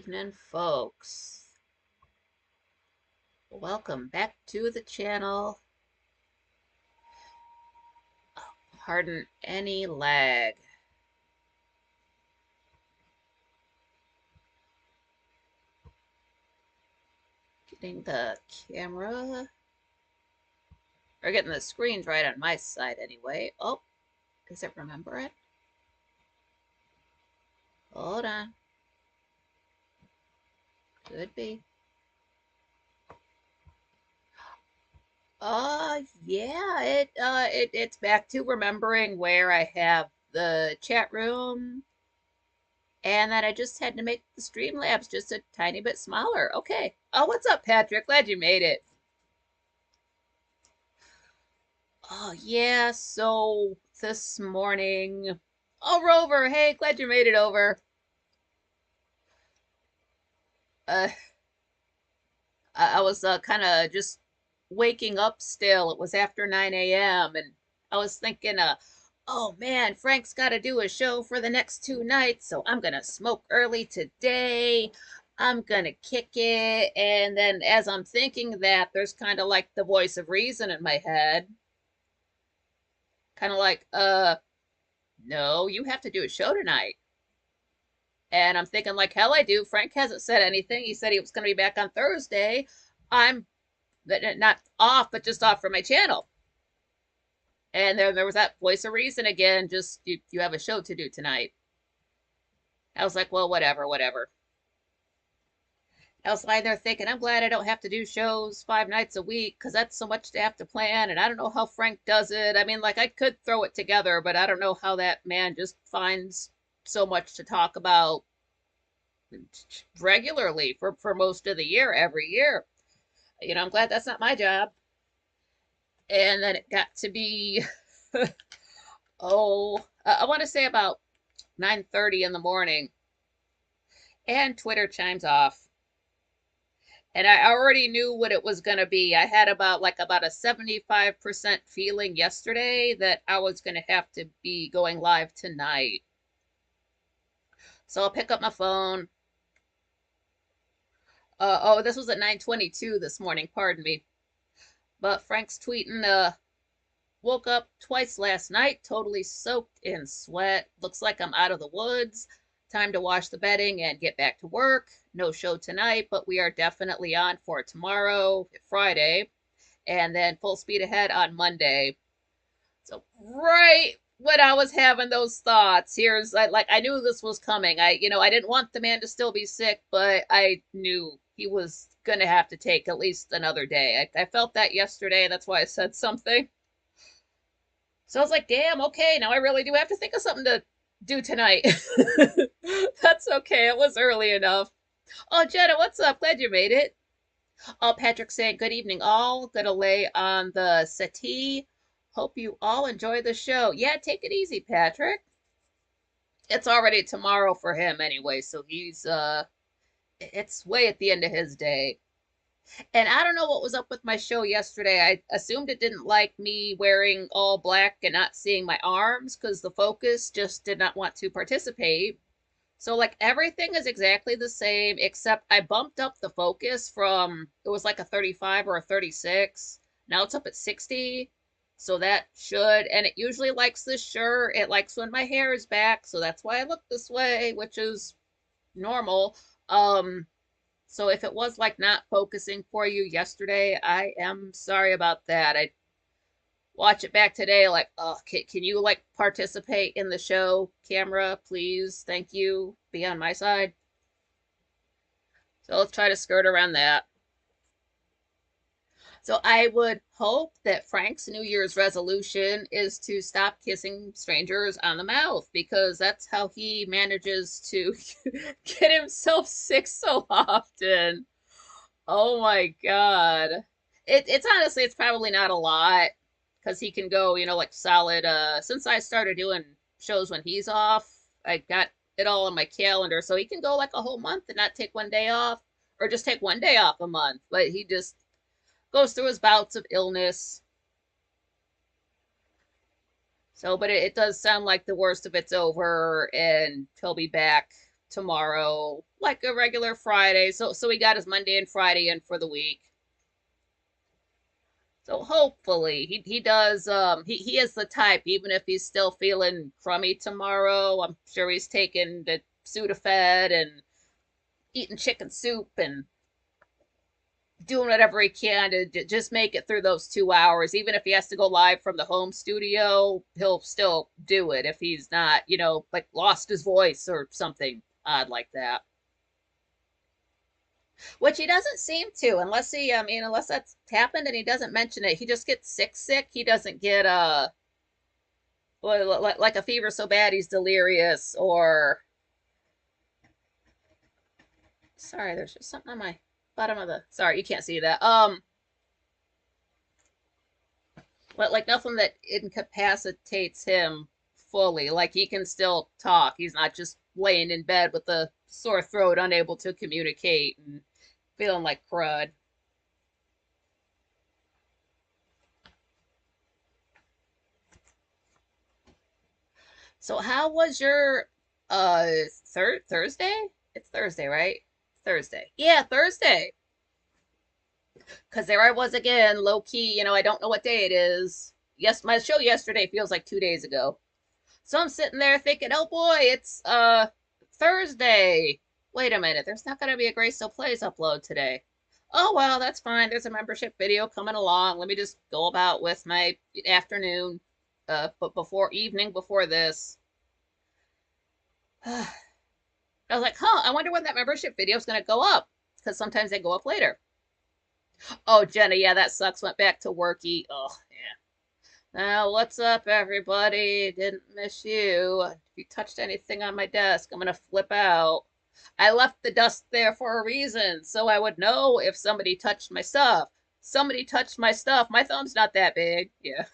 evening, folks. Welcome back to the channel. Pardon any lag. Getting the camera, or getting the screens right on my side anyway. Oh, does it remember it? Hold on. Could be. Yeah, it's back to remembering where I have the chat room, and that I just had to make the Streamlabs just a tiny bit smaller. Okay. Oh, what's up, Patrick? Glad you made it. Oh, yeah, so this morning. Oh, Rover, hey, glad you made it over. Uh, I was kind of just waking up still. It was after 9 a.m. and I was thinking, oh man, Frank's got to do a show for the next 2 nights, so I'm gonna smoke early today. I'm gonna kick it. And then as I'm thinking that, there's kind of like the voice of reason in my head, kind of like, no, you have to do a show tonight. And I'm thinking, like, hell I do. Frank hasn't said anything. He said he was going to be back on Thursday. I'm not off, but just off from my channel. And then there was that voice of reason again. Just, you have a show to do tonight. I was like, well, whatever, whatever. I was lying there thinking, I'm glad I don't have to do shows 5 nights a week because that's so much to have to plan. And I don't know how Frank does it. I mean, like, I could throw it together, but I don't know how that man just finds so much to talk about regularly for most of the year, every year. I'm glad that's not my job. And then it got to be, I want to say about 9:30 in the morning, and Twitter chimes off. And I already knew what it was going to be. I had about a 75% feeling yesterday that I was going to have to be going live tonight. So I'll pick up my phone. This was at 9:22 this morning, pardon me. But Frank's tweeting, woke up twice last night, totally soaked in sweat. Looks like I'm out of the woods. Time to wash the bedding and get back to work. No show tonight, but we are definitely on for tomorrow, Friday, and then full speed ahead on Monday. So right when I was having those thoughts, here's like I knew this was coming. I didn't want the man to still be sick, but I knew he was gonna have to take at least another day. I felt that yesterday. That's why I said something. So I was like, damn, okay, now I really do have to think of something to do tonight. That's okay. It was early enough. Oh, Jenna, what's up? Glad you made it. Oh, Patrick saying, good evening, all. Gonna lay on the settee. Hope you all enjoy the show. Yeah, take it easy, Patrick. It's already tomorrow for him anyway, so it's way at the end of his day. And I don't know what was up with my show yesterday. I assumed it didn't like me wearing all black and not seeing my arms because the focus just did not want to participate. So, like, everything is exactly the same, except I bumped up the focus from, it was like a 35 or a 36. Now it's up at 60. So that should, and it usually likes this shirt. It likes when my hair is back. So that's why I look this way, which is normal. So if it was like not focusing for you yesterday, I am sorry about that. I watch it back today, like, oh, can you like participate in the show, camera, please? Thank you. Be on my side. So let's try to skirt around that. So I would hope that Frank's New Year's resolution is to stop kissing strangers on the mouth because that's how he manages to get himself sick so often. Oh my God. It's honestly, it's probably not a lot because he can go, like solid. Since I started doing shows when he's off, I got it all on my calendar. So he can go like a whole month and not take one day off or just take one day off a month. But he just goes through his bouts of illness. So, but it does sound like the worst of it's over and he'll be back tomorrow like a regular Friday. So he got his Monday and Friday in for the week. So hopefully he does he is the type, even if he's still feeling crummy tomorrow, I'm sure he's taking the Sudafed and eating chicken soup and doing whatever he can to just make it through those 2 hours. Even if he has to go live from the home studio, he'll still do it if he's not, like lost his voice or something odd like that. Which he doesn't seem to, unless unless that's happened and he doesn't mention it. He just gets sick. He doesn't get like a fever so bad he's delirious, or sorry, there's just something on my bottom of the, sorry, you can't see that. But like nothing that incapacitates him fully. Like he can still talk. He's not just laying in bed with a sore throat, unable to communicate and feeling like crud. So how was your Thursday? It's Thursday, right? Thursday. Yeah, Thursday. Cause there I was again, low key, I don't know what day it is. Yes, my show yesterday feels like 2 days ago. So I'm sitting there thinking, oh boy, it's Thursday. Wait a minute, there's not gonna be a Grace Still Plays upload today. Oh well, that's fine. There's a membership video coming along. Let me just go about with my afternoon, but before this. I was like, huh, I wonder when that membership video is gonna go up. Because sometimes they go up later. Oh, Jenna, yeah, that sucks. Went back to worky. Oh, yeah. Now, what's up, everybody? Didn't miss you. If you touched anything on my desk, I'm gonna flip out. I left the dust there for a reason, so I would know if somebody touched my stuff. Somebody touched my stuff. My thumb's not that big. Yeah.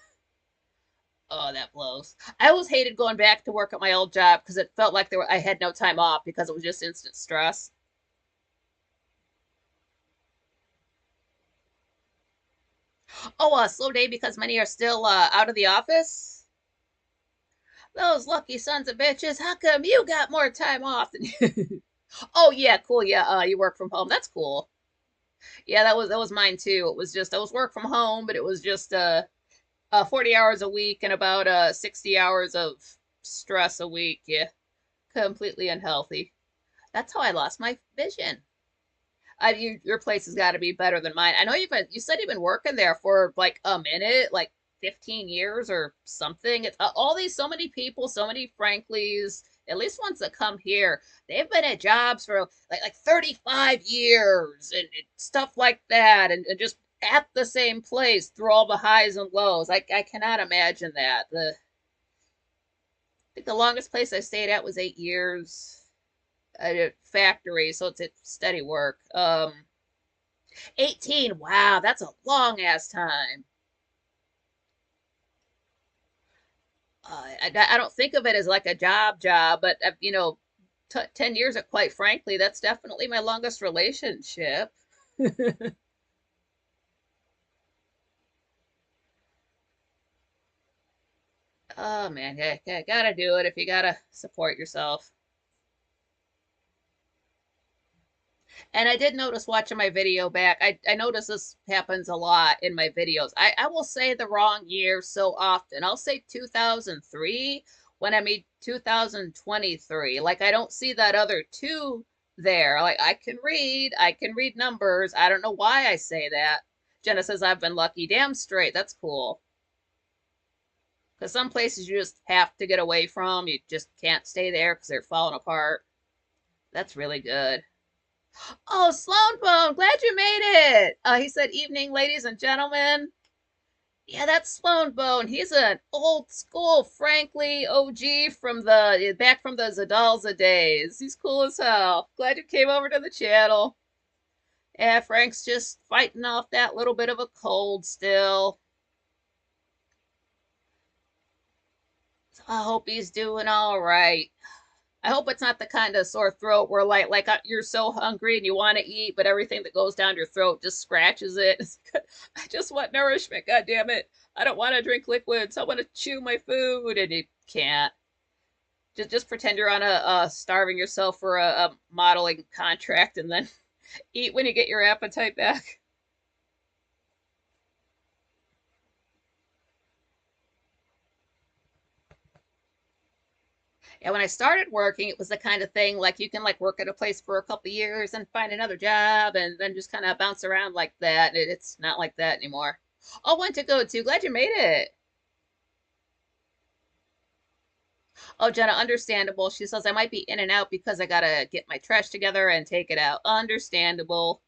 Oh, that blows. I always hated going back to work at my old job because it felt like I had no time off because it was just instant stress. Oh, a slow day because many are still out of the office. Those lucky sons of bitches. How come you got more time off than you? Oh yeah, cool. Yeah, you work from home. That's cool. Yeah, that was mine too. It was just I was work from home, but it was just 40 hours a week and about 60 hours of stress a week. Yeah, completely unhealthy. That's how I lost my vision. Your place has got to be better than mine. I know you said you've been working there for like a minute, like 15 years or something. It's all these, so many people, so many Franklies, at least ones that come here, they've been at jobs for like 35 years and stuff like that, and just at the same place through all the highs and lows. I cannot imagine that. I think the longest place I stayed at was 8 years at a factory, so it's steady work. 18. Wow, that's a long ass time. I don't think of it as like a job, but 10 years, quite frankly, that's definitely my longest relationship. Oh man, yeah, gotta do it if you gotta support yourself. And I did notice watching my video back, I notice this happens a lot in my videos. I will say the wrong year so often. I'll say 2003 when I mean 2023. Like I don't see that other two there. Like I can read numbers. I don't know why I say that. Jenna says I've been lucky. Damn straight. That's cool. Because some places you just have to get away from. You just can't stay there because they're falling apart. That's really good. Oh, Sloan Bone, glad you made it. He said, evening, ladies and gentlemen. Yeah, that's Sloan Bone. He's an old school, frankly, OG from back from the Zadalza days. He's cool as hell. Glad you came over to the channel. Yeah, Frank's just fighting off that little bit of a cold still. So I hope he's doing all right. I hope it's not the kind of sore throat where you're so hungry and you want to eat, but everything that goes down your throat just scratches it. I just want nourishment. God damn it! I don't want to drink liquids. I want to chew my food, and you can't. Just pretend you're on a starving yourself for a modeling contract, and then eat when you get your appetite back. And when I started working, it was the kind of thing like you can like work at a place for a couple years and find another job and then just kind of bounce around like that. It's not like that anymore. Oh, one to go to. Glad you made it. Oh, Jenna, understandable. She says I might be in and out because I gotta get my trash together and take it out. Understandable.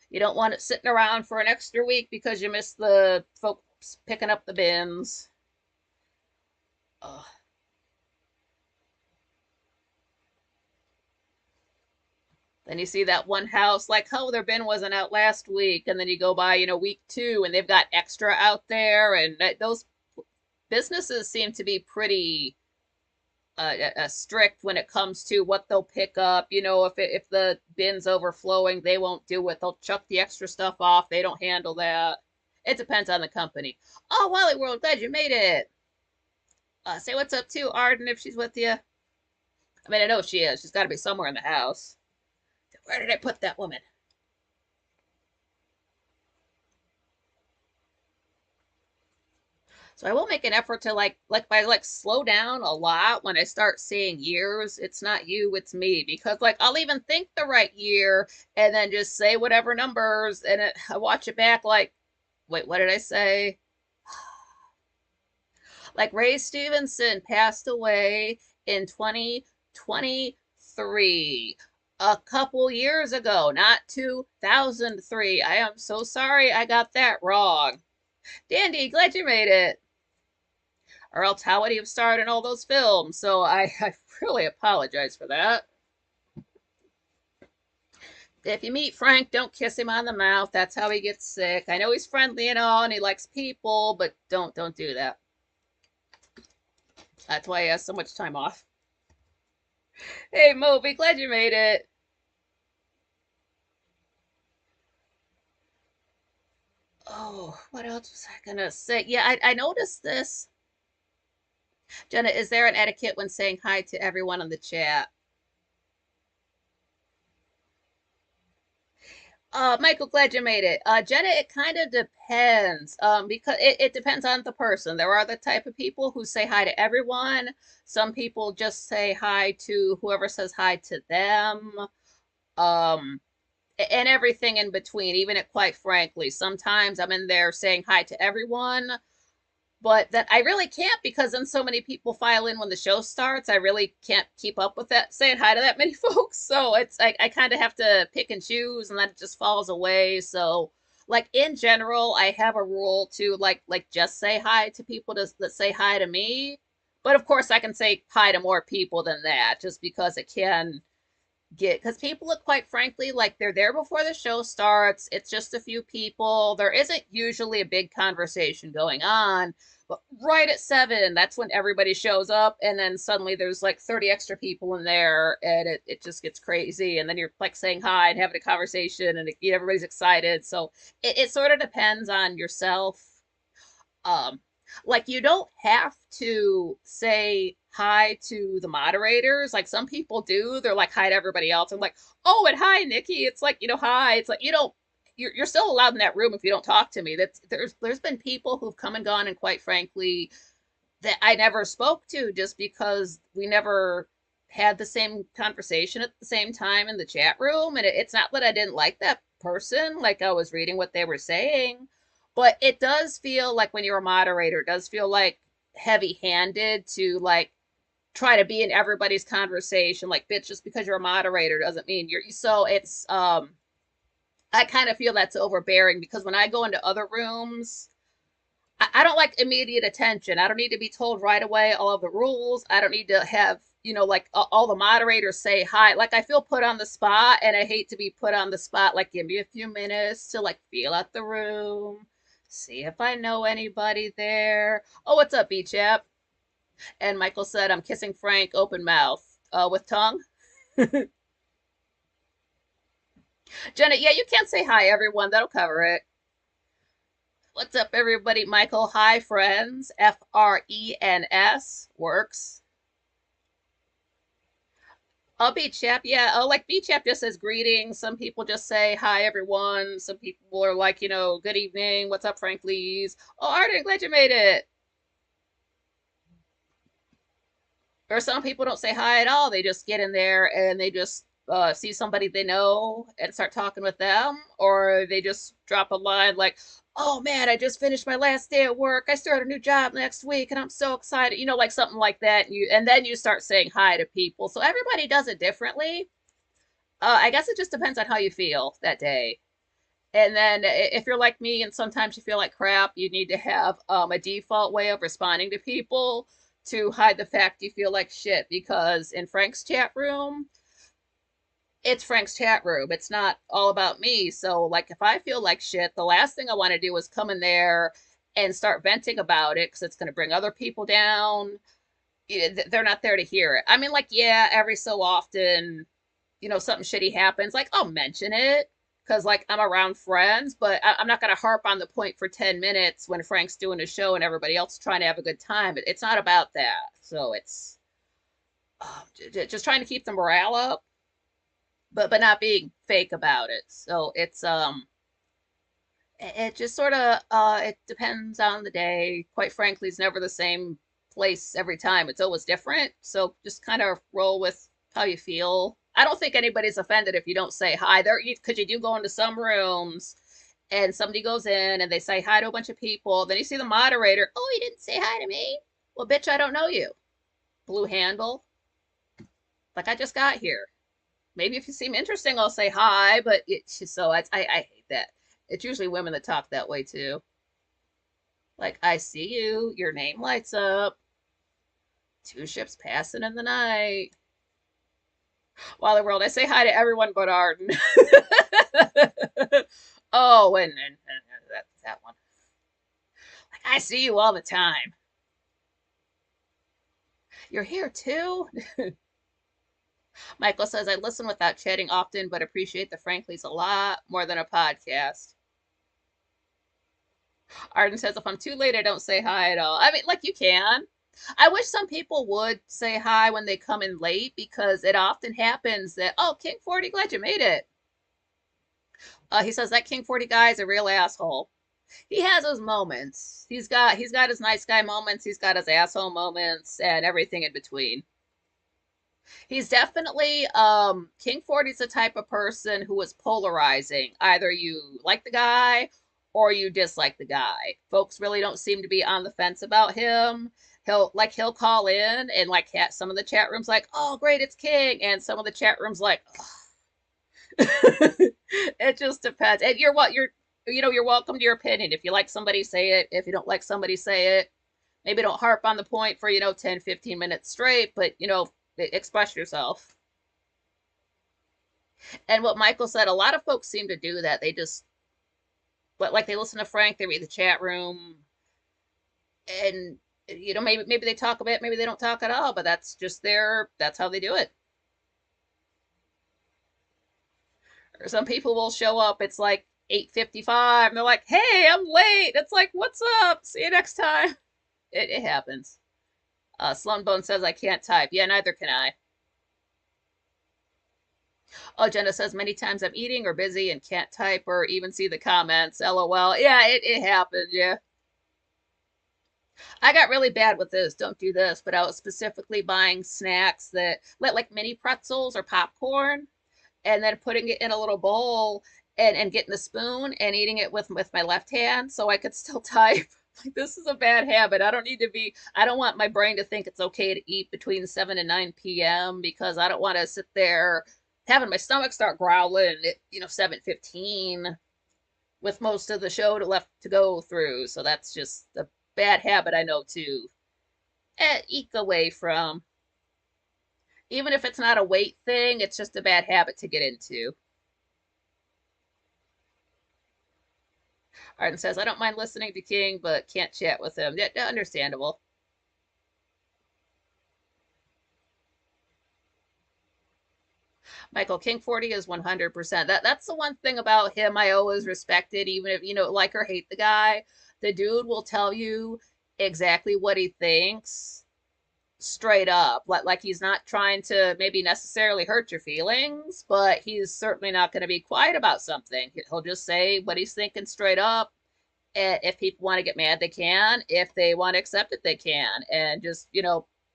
You don't want it sitting around for an extra week because you missed the folks picking up the bins. Ugh. Then you see that one house, like, oh, their bin wasn't out last week. And then you go by, week two, and they've got extra out there. And those businesses seem to be pretty strict when it comes to what they'll pick up. If the bin's overflowing, they won't do it. They'll chuck the extra stuff off. They don't handle that. It depends on the company. Oh, Wally World, glad you made it. Say what's up to Arden if she's with you. I mean, I know she is. She's got to be somewhere in the house. Where did I put that woman? So I will make an effort to like slow down a lot when I start saying years. It's not you, it's me. Because like I'll even think the right year and then just say whatever numbers and I watch it back like, wait, what did I say? Like Ray Stevenson passed away in 2023. A couple years ago, not 2003. I am so sorry I got that wrong. Dandy, glad you made it. Or else how would he have starred in all those films? So I really apologize for that. If you meet Frank, don't kiss him on the mouth. That's how he gets sick. I know he's friendly and all, and he likes people, but don't do that. That's why he has so much time off. Hey, Moby, glad you made it. Oh, what else was I gonna say? Yeah, I noticed this. Jenna, is there an etiquette when saying hi to everyone in the chat? Michael, glad you made it. Jenna, it kind of depends. Because it depends on the person. There are the type of people who say hi to everyone. Some people just say hi to whoever says hi to them. Um, and everything in between, even it quite frankly. Sometimes I'm in there saying hi to everyone, but that I really can't because then so many people file in when the show starts. I really can't keep up with that, saying hi to that many folks. So it's I kind of have to pick and choose, and then it just falls away. So like in general, I have a rule to like just say hi to people that say hi to me. But of course, I can say hi to more people than that, just because it can get because people look quite frankly like they're there before the show starts. It's just a few people. There isn't usually a big conversation going on, but right at 7, that's when everybody shows up, and then suddenly there's like 30 extra people in there, and it just gets crazy. And then you're like saying hi and having a conversation, and everybody's excited. So it sort of depends on yourself. um like you don't have to say hi to the moderators. Like some people do. They're like hi to everybody else. I'm like, oh, and hi, Nikki. It's like, hi. It's like you don't. You're still allowed in that room if you don't talk to me. That's there's been people who've come and gone, and quite frankly, that I never spoke to just because we never had the same conversation at the same time in the chat room. And it's not that I didn't like that person, like I was reading what they were saying, but it does feel like when you're a moderator, it does feel like heavy handed to like try to be in everybody's conversation. Like, bitch, just because you're a moderator doesn't mean you're so it's I kind of feel that's overbearing because when I go into other rooms, I don't like immediate attention. I don't need to be told right away all of the rules. I don't need to have, like all the moderators say hi. Like I feel put on the spot, and I hate to be put on the spot. Like give me a few minutes to like feel out the room, see if I know anybody there. Oh, what's up, B-Chap? And Michael said, I'm kissing Frank open mouth. With tongue? Jenna, yeah, you can't say hi, everyone. That'll cover it. What's up, everybody? Michael, hi, friends. FRENS works. Oh, beach chap, yeah. Oh, like beach chap just says greetings. Some people just say hi, everyone. Some people are like, good evening. What's up, Frank Lees? Oh, Arden, glad you made it. Or some people don't say hi at all. They just get in there and they just see somebody they know and start talking with them, or they just drop a line like, "Oh man, I just finished my last day at work. I start a new job next week, and I'm so excited." Like something like that. And then you start saying hi to people. So everybody does it differently. I guess it just depends on how you feel that day. And then if you're like me and sometimes you feel like crap, you need to have a default way of responding to people to hide the fact you feel like shit. Because in Frank's chat room, it's Frank's chat room. It's not all about me. So, like, if I feel like shit, the last thing I want to do is come in there and start venting about it because it's going to bring other people down. They're not there to hear it. I mean, like, yeah, every so often something shitty happens, like I'll mention it because like I'm around friends, but I'm not going to harp on the point for 10 minutes when Frank's doing a show and everybody else is trying to have a good time. It's not about that. So it's just trying to keep the morale up, but not being fake about it. So it just sort of it depends on the day. Quite frankly, it's never the same place every time. It's always different. So just kind of roll with how you feel. I don't think anybody's offended if you don't say hi there, because you do go into some rooms and somebody goes in and they say hi to a bunch of people. Then you see the moderator. Oh, you didn't say hi to me. Well, bitch, I don't know you. Blue handle. Like I just got here. Maybe if you seem interesting, I'll say hi. But it's just so I hate that. It's usually women that talk that way too. Like, I see you, your name lights up, two ships passing in the night. While the world, I say hi to everyone but Arden. Oh, and that one. Like, I see you all the time. You're here too? Michael says, I listen without chatting often, but appreciate the Franklies a lot more than a podcast. Arden says, if I'm too late, I don't say hi at all. I mean, like, you can. I wish some people would say hi when they come in late because it often happens that, oh, King 40, glad you made it. He says that King 40 guy is a real asshole. He has his moments. He's got his nice guy moments, he's got his asshole moments, and everything in between. He's definitely King 40 is the type of person who is polarizing. Either you like the guy or you dislike the guy. Folks really don't seem to be on the fence about him. He'll call in and like some of the chat rooms like, "Oh, great, it's King." And some of the chat rooms like, it just depends. And you're welcome to your opinion. If you like somebody, say it. If you don't like somebody, say it. Maybe don't harp on the point for 10, 15 minutes straight, but express yourself. And what Michael said, a lot of folks seem to do that. They just, but like they listen to Frank, they read the chat room, and maybe they talk a bit, maybe they don't talk at all, but that's how they do it. Or some people will show up, it's like 8:55, and they're like, "Hey, I'm late." It's like, "What's up? See you next time." It happens. Slumbone says I can't type. Yeah, neither can I. Oh, Jenna says many times I'm eating or busy and can't type or even see the comments. LOL. Yeah, it happens. Yeah. I got really bad with this. Don't do this. But I was specifically buying snacks that like mini pretzels or popcorn and then putting it in a little bowl and getting the spoon and eating it with my left hand so I could still type. Like, this is a bad habit. I don't want my brain to think it's okay to eat between 7 and 9 p.m. because I don't want to sit there having my stomach start growling at, 7:15 with most of the show left to go through. So that's just a bad habit I know to eke away from. Even if it's not a weight thing, it's just a bad habit to get into. Arden says, I don't mind listening to King, but can't chat with him. Yeah, understandable. Michael, King 40 is 100%. That's the one thing about him I always respected, even if, like or hate the guy. The dude will tell you exactly what he thinks straight up. Like he's not trying to maybe necessarily hurt your feelings, but he's certainly not going to be quiet about something. He'll just say what he's thinking straight up. And if people want to get mad, they can. If they want to accept it, they can. And just,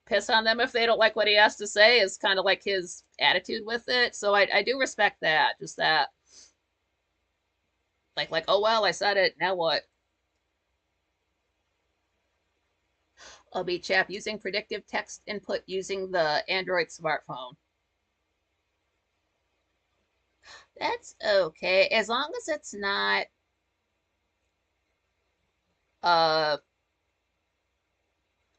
piss on them if they don't like what he has to say is kind of like his attitude with it. So I do respect that. Just that. Like, oh well, I said it. Now what? I'll be chap using predictive text input using the Android smartphone. That's okay, as long as it's not uh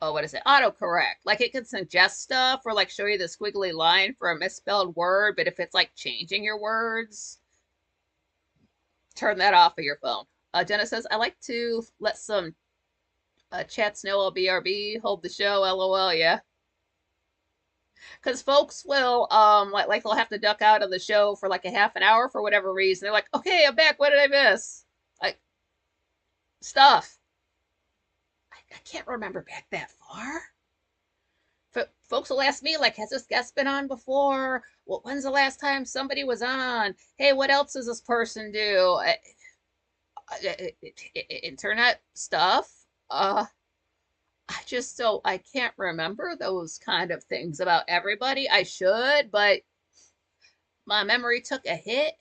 oh, what is it? Autocorrect. Like it can suggest stuff or like show you the squiggly line for a misspelled word, but if it's like changing your words, turn that off of your phone. Jenna says, I like to let some chats know I'll BRB, hold the show, LOL, yeah. Because folks will like they'll have to duck out of the show for like a half an hour for whatever reason. They're like, okay, I'm back. What did I miss? Like stuff. I can't remember back that far. Folks will ask me like, has this guest been on before? Well, when's the last time somebody was on? Hey, what else does this person do? Internet stuff. I can't remember those kind of things about everybody. I should, but my memory took a hit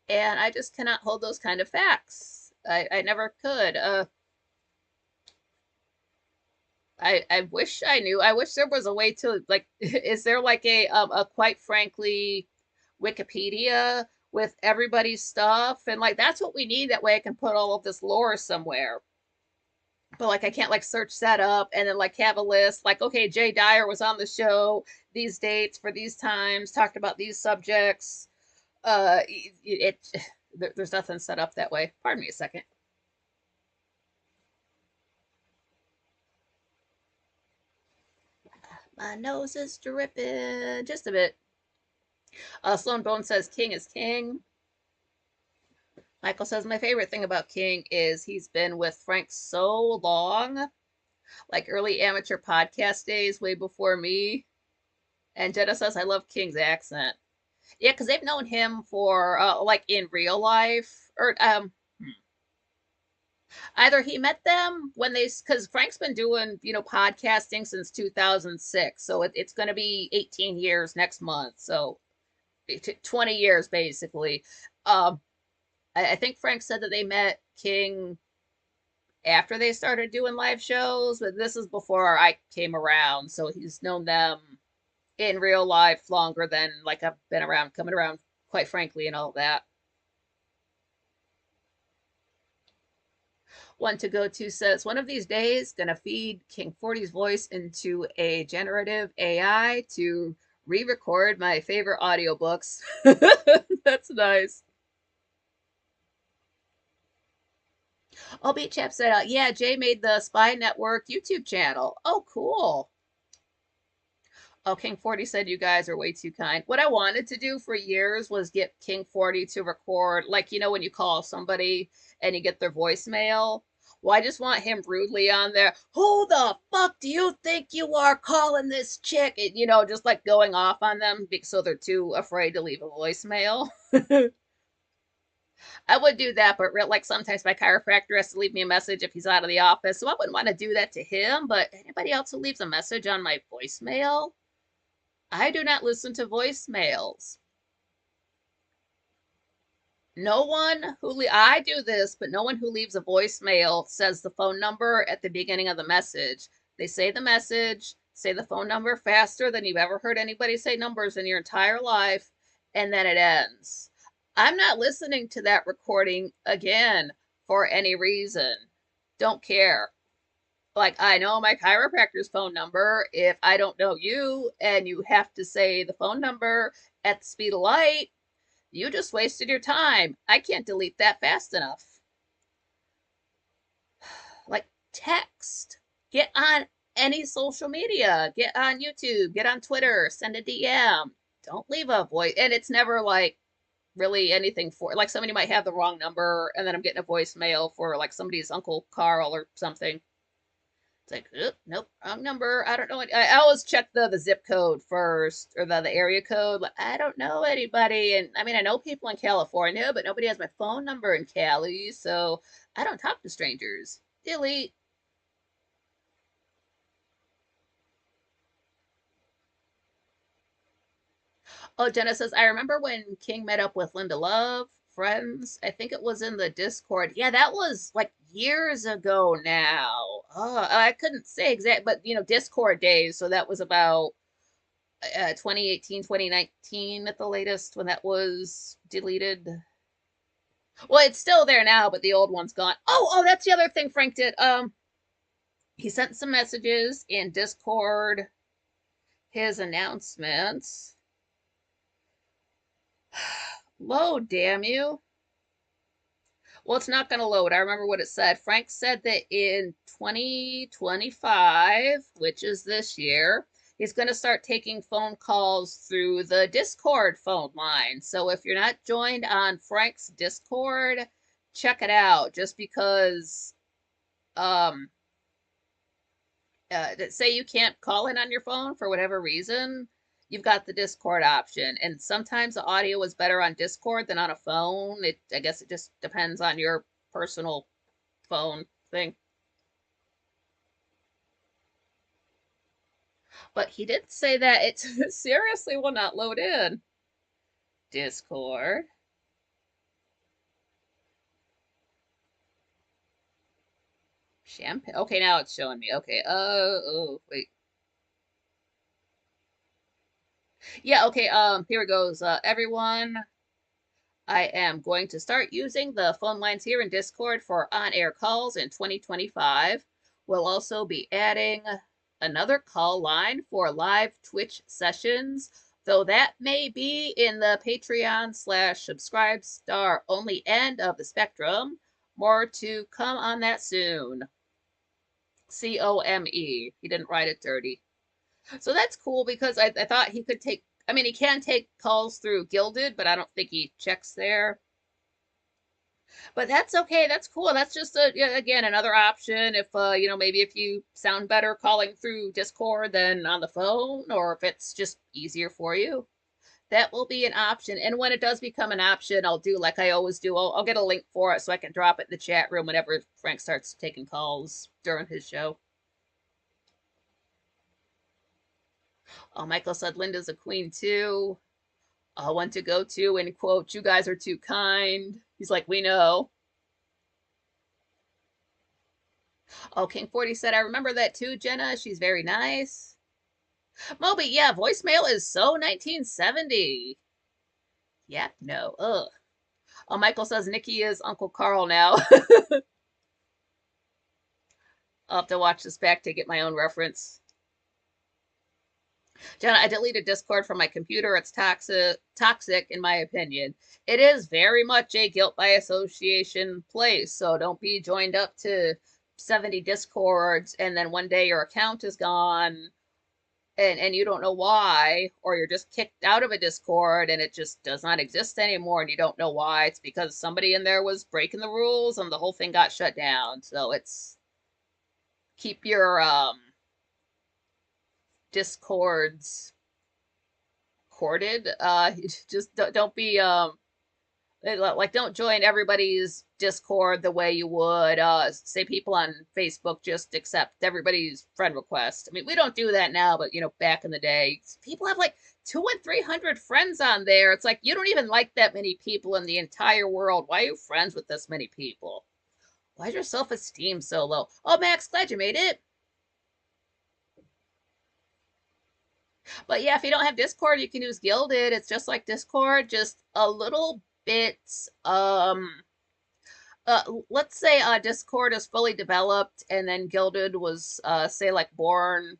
and I just cannot hold those kind of facts. I never could. I wish I knew. I wish there was a way to like is there like a quite frankly Wikipedia with everybody's stuff and like that's what we need, that way I can put all of this lore somewhere. But like I can't like search that up and then like have a list like, okay, Jay Dyer was on the show these dates for these times, talked about these subjects. There's nothing set up that way. Pardon me a second. My nose is dripping just a bit. Sloan Bone says King is king. Michael says my favorite thing about King is he's been with Frank so long, like early amateur podcast days, way before me. And Jenna says I love King's accent. Yeah, because they've known him for like in real life, or either he met them when they, because Frank's been doing podcasting since 2006, so it's going to be 18 years next month, so 20 years basically. I think Frank said that they met King after they started doing live shows, but this is before I came around, so he's known them in real life longer than like I've been around, coming around, quite frankly, and all that. One to go to says, one of these days, gonna feed King 40's voice into a generative AI to re-record my favorite audiobooks. That's nice. Oh, Beat Chap said, yeah, Jay made the Spy Network YouTube channel. Oh, cool. Oh, King 40 said you guys are way too kind. What I wanted to do for years was get King 40 to record, like, when you call somebody and you get their voicemail. Well, I just want him rudely on there. Who the fuck do you think you are calling this chick? And, just like going off on them so they're too afraid to leave a voicemail. I would do that, but like sometimes my chiropractor has to leave me a message if he's out of the office, so I wouldn't want to do that to him. But anybody else who leaves a message on my voicemail, I do not listen to voicemails. No one who I do this, but no one who leaves a voicemail says the phone number at the beginning of the message. They say the message, say the phone number faster than you've ever heard anybody say numbers in your entire life, and then it ends. I'm not listening to that recording again for any reason. Don't care. Like, I know my chiropractor's phone number. If I don't know you and you have to say the phone number at the speed of light, you just wasted your time. I can't delete that fast enough. Like, text. Get on any social media. Get on YouTube. Get on Twitter. Send a DM. Don't leave a voice. And it's never like really anything for, like, somebody might have the wrong number and then I'm getting a voicemail for like somebody's Uncle Carl or something. It's like, oop, nope, wrong number. I don't know. I always check the zip code first or the area code. Like, I don't know anybody. And I mean, I know people in California, but nobody has my phone number in Cali. So I don't talk to strangers. Delete. Oh, Jenna says, I remember when King met up with Linda Love, friends. I think it was in the Discord. Yeah, that was like years ago now. Oh, I couldn't say exact, but Discord days. So that was about 2018, 2019 at the latest when that was deleted. Well, it's still there now, but the old one's gone. Oh, that's the other thing Frank did. He sent some messages in Discord, his announcements. Load, damn you. Well, it's not going to load. I remember what it said. Frank said that in 2025, which is this year, he's going to start taking phone calls through the Discord phone line. So if you're not joined on Frank's Discord, check it out. Just because, um, say you can't call in on your phone for whatever reason, you've got the Discord option. And sometimes the audio is better on Discord than on a phone. I guess it just depends on your personal phone thing. But he did say that it seriously will not load in. Discord. Champagne. Okay, now it's showing me. Okay. Oh, wait. Yeah, okay. Here it goes. Everyone, I am going to start using the phone lines here in Discord for on-air calls in 2025. We'll also be adding another call line for live Twitch sessions, though that may be in the Patreon/subscribe star only end of the spectrum. More to come on that soon. COME. He didn't write it dirty. So that's cool because I thought he could take, I mean, he can take calls through Gilded, but I don't think he checks there. But that's okay. That's cool. That's just again another option if maybe if you sound better calling through Discord than on the phone, or if it's just easier for you, that will be an option. And when it does become an option, I'll do like I always do. I'll get a link for it so I can drop it in the chat room whenever Frank starts taking calls during his show. Oh, Michael said Linda's a queen too. One to go to, and quote, you guys are too kind. He's like, we know. Oh, King 40 said, I remember that too, Jenna. She's very nice. Moby, yeah, voicemail is so 1970. Yeah, no. Ugh. Oh, Michael says Nikki is Uncle Carl now. I'll have to watch this back to get my own reference. Jenna, I deleted Discord from my computer. It's toxic in my opinion. It is very much a guilt by association place, so don't be joined up to 70 Discords and then one day your account is gone and you don't know why, or you're just kicked out of a Discord and it just does not exist anymore and you don't know why. It's because somebody in there was breaking the rules and the whole thing got shut down. So it's keep your Discords corded. Just don't be like don't join everybody's Discord the way you would say people on Facebook just accept everybody's friend request. I mean, we don't do that now, but back in the day, people have like 200 and 300 friends on there. It's like you don't even like that many people in the entire world. Why are you friends with this many people? Why is your self-esteem so low? Oh, Max, glad you made it. But yeah, if you don't have Discord, you can use Gilded. It's just like Discord, just a little bit let's say Discord is fully developed and then Gilded was say like born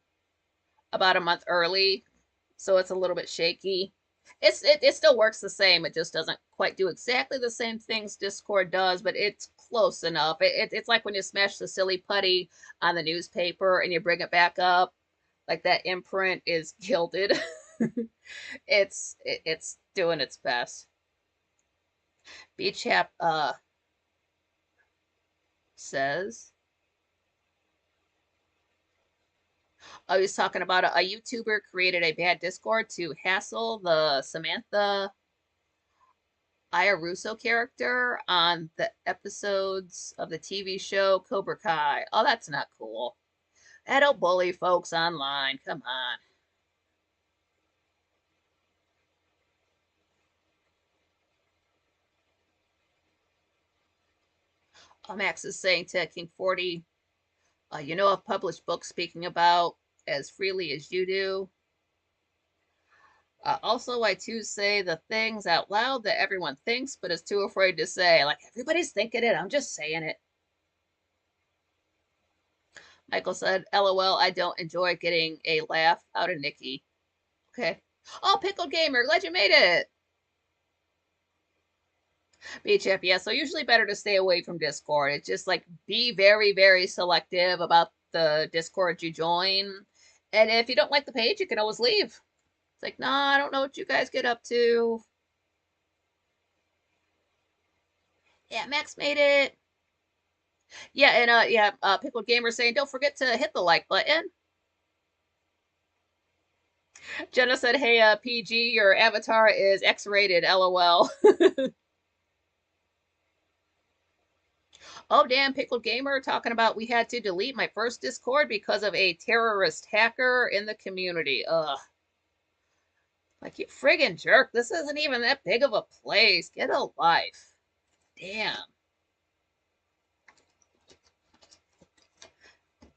about a month early, so it's a little bit shaky. It still works the same. It just doesn't quite do exactly the same things Discord does, but it's close enough. It's like when you smash the silly putty on the newspaper and you bring it back up, like that imprint is Gilded. It's doing its best. Beachap says I was talking about a YouTuber created a bad Discord to hassle the Samantha Ayaruso character on the episodes of the TV show Cobra Kai. Oh, that's not cool. I don't bully folks online. Come on. Max is saying to King 40, you know, I've published books speaking about as freely as you do. Also, I too say the things out loud that everyone thinks but is too afraid to say. Like, everybody's thinking it, I'm just saying it. Michael said, LOL, I don't enjoy getting a laugh out of Nikki. Okay. Oh, Pickle Gamer, glad you made it. BHF, yeah, so usually better to stay away from Discord. It's just like be very, very selective about the Discord you join. And if you don't like the page, you can always leave. It's like, nah, I don't know what you guys get up to. Yeah, Max made it. Yeah, and Pickled Gamer saying, don't forget to hit the like button. Jenna said, hey, PG, your avatar is X-rated, LOL. Oh, damn, Pickled Gamer talking about we had to delete my first Discord because of a terrorist hacker in the community. Ugh. Like, you friggin' jerk. This isn't even that big of a place. Get a life. Damn.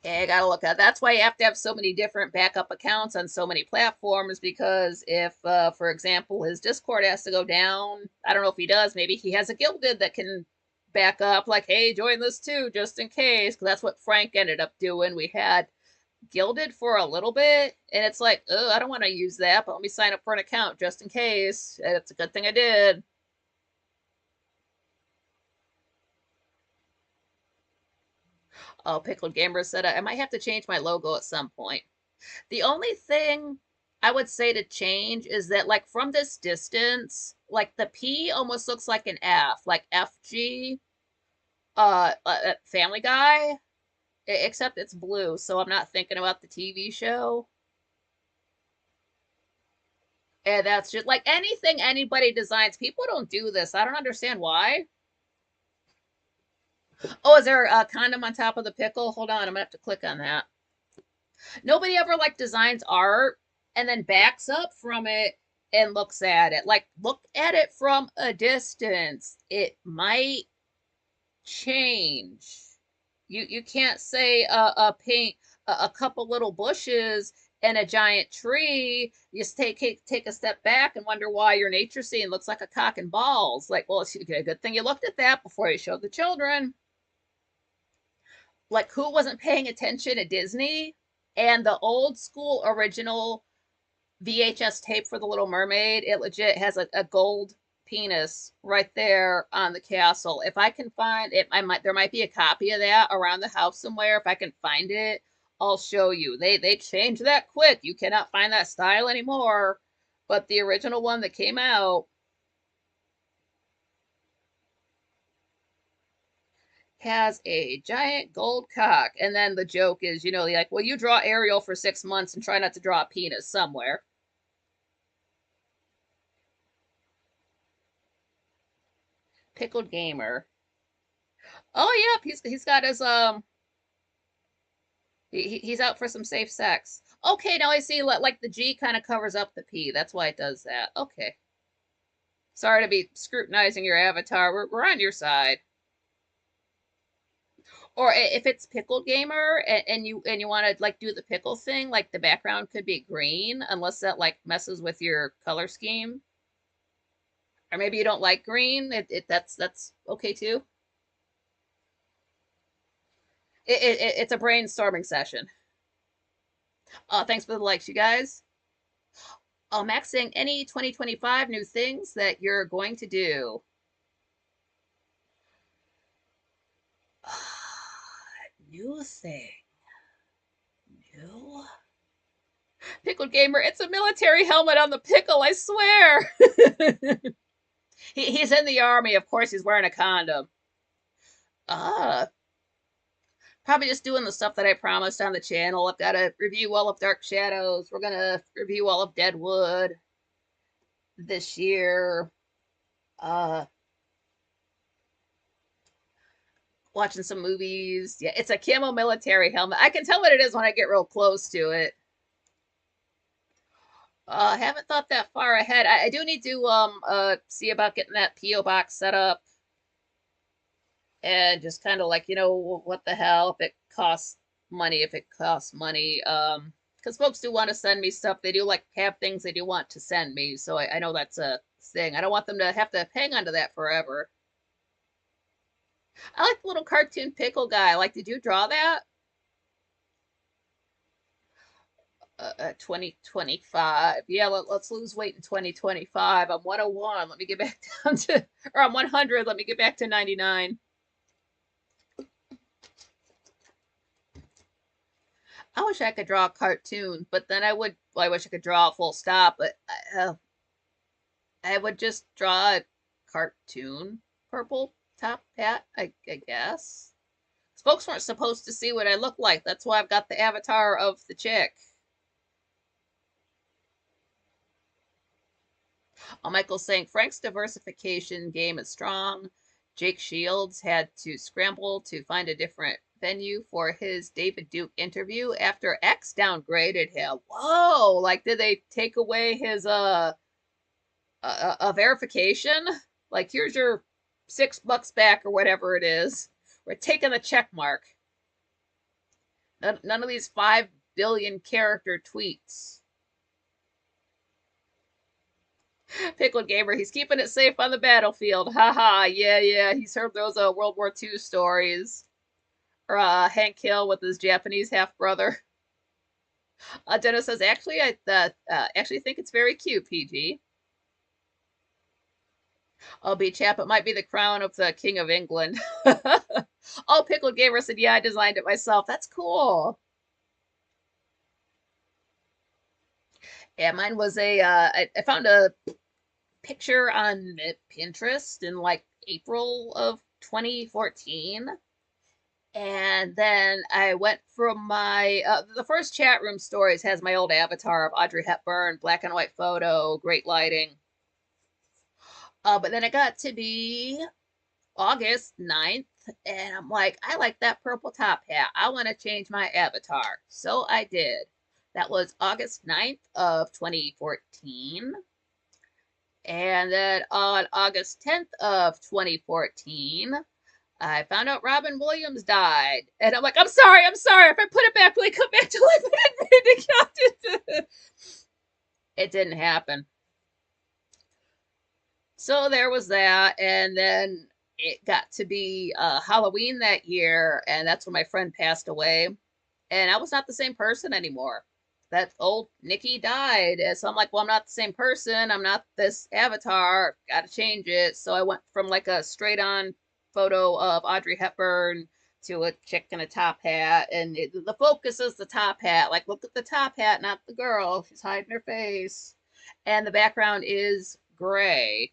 Yeah, I gotta look at. That's why you have to have so many different backup accounts on so many platforms. Because if, for example, his Discord has to go down, I don't know if he does. Maybe he has a Gilded that can back up. Like, hey, join this too, just in case. Because that's what Frank ended up doing. We had Gilded for a little bit, and it's like, oh, I don't want to use that, but let me sign up for an account just in case. And it's a good thing I did. Oh, Pickled Gamer said I might have to change my logo at some point. The only thing I would say to change is that, like, from this distance, like, the P almost looks like an F, like FG, Family Guy, except it's blue, so I'm not thinking about the TV show. And that's just like anything anybody designs. People don't do this. I don't understand why. Oh, is there a condom on top of the pickle? Hold on, I'm gonna have to click on that. Nobody ever like designs art and then backs up from it and looks at it. Like, look at it from a distance. It might change. You can't say paint a couple little bushes and a giant tree. You just take a step back and wonder why your nature scene looks like a cock and balls. Like, well, it's a good thing you looked at that before you showed the children. Like, who wasn't paying attention at Disney? And the old school original VHS tape for The Little Mermaid, it legit has a gold penis right there on the castle. If I can find it, there might be a copy of that around the house somewhere. If I can find it, I'll show you. They changed that quick. You cannot find that style anymore. But the original one that came out has a giant gold cock. And then the joke is, you know, like, well, you draw Ariel for 6 months and try not to draw a penis somewhere. Pickled Gamer. Oh, yep, he's got his he's out for some safe sex. Okay, now I see. Like the G kind of covers up the P. That's why it does that. Okay. Sorry to be scrutinizing your avatar. We're on your side. Or if it's Pickle Gamer and you want to like do the pickle thing, like the background could be green, unless that like messes with your color scheme. Or maybe you don't like green. That's okay too. It's a brainstorming session. Thanks for the likes, you guys. Max saying any 2025 new things that you're going to do. New thing. New? Pickled Gamer, it's a military helmet on the pickle, I swear. He's in the army. Of course, he's wearing a condom. Probably just doing the stuff that I promised on the channel. I've got to review all of Dark Shadows. We're gonna review all of Deadwood this year. Uh, Watching some movies. Yeah, it's a camo military helmet. I can tell what it is when I get real close to it. Haven't thought that far ahead. I do need to see about getting that PO box set up and just kind of like, what the hell if it costs money, if it costs money. Because folks do want to send me stuff. They do like have things they do want to send me. So I know that's a thing. I don't want them to have to hang on to that forever. I like the little cartoon pickle guy. Like, did you draw that? 2025. Yeah, let's lose weight in 2025. I'm 101. Let me get back down to, or I'm 100. Let me get back to 99. I wish I could draw a cartoon, but then well, I wish I could draw a full stop, but I would just draw a cartoon purple top hat, I guess. Folks weren't supposed to see what I look like. That's why I've got the avatar of the chick. Michael's saying Frank's diversification game is strong. Jake Shields had to scramble to find a different venue for his David Duke interview after X downgraded him. Whoa! Like, did they take away his a verification? Like, here's your $6 back or whatever it is. We're taking the check mark. None of these 5 billion character tweets. Pickled Gamer, he's keeping it safe on the battlefield. Haha, yeah. He's heard those World War II stories. Or Hank Hill with his Japanese half-brother. Dennis says, actually, I actually think it's very cute, PG. B Chap, it might be the crown of the King of England. Oh, Pickled Gamer said, yeah, I designed it myself. That's cool. Yeah, mine was I found a picture on Pinterest in like April of 2014. And then I went from my, the first chat room stories has my old avatar of Audrey Hepburn, black and white photo, great lighting. But then it got to be August 9th, and I'm like, I like that purple top hat. I want to change my avatar. So I did. That was August 9th of 2014. And then on August 10th of 2014, I found out Robin Williams died. And I'm like, I'm sorry. If I put it back, will it come back to life? It didn't happen. So there was that. And then it got to be Halloween that year. And that's when my friend passed away. And I was not the same person anymore. That old Nikki died. And so I'm like, well, I'm not the same person. I'm not this avatar. Got to change it. So I went from like a straight on photo of Audrey Hepburn to a chick in a top hat. And the focus is the top hat. Like, look at the top hat, not the girl. She's hiding her face. And the background is gray.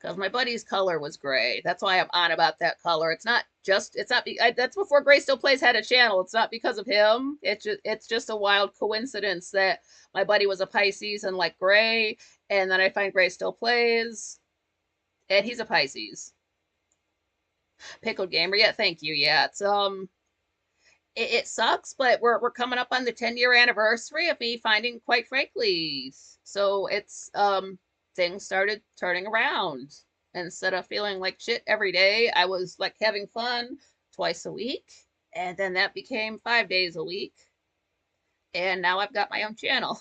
Because my buddy's color was gray. That's why I'm on about that color. It's not, that's before Gray Still Plays had a channel. It's not because of him. It's just a wild coincidence that my buddy was a Pisces and like gray, and then I find Gray Still Plays, and he's a Pisces. Pickled Gamer, yeah, thank you. Yeah, it's it sucks, but we're coming up on the 10-year anniversary of me finding Quite Frankly. So it's things started turning around. Instead of feeling like shit every day, I was like having fun twice a week, and then that became 5 days a week, and now I've got my own channel.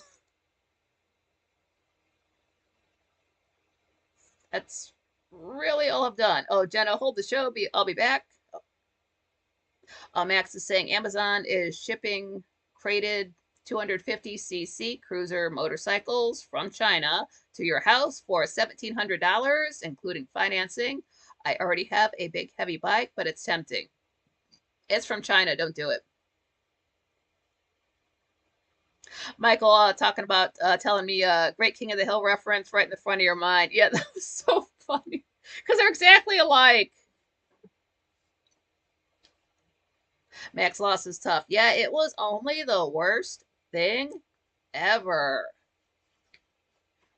That's really all I've done. Oh, Jenna, hold the show. I'll be back. Max is saying Amazon is shipping crated 250cc cruiser motorcycles from China to your house for $1,700, including financing. I already have a big heavy bike, but it's tempting. It's from China. Don't do it. Michael talking about telling me a Great King of the Hill reference right in the front of your mind. Yeah, that was so funny because they're exactly alike. Max loss is tough. Yeah, it was only the worst thing ever.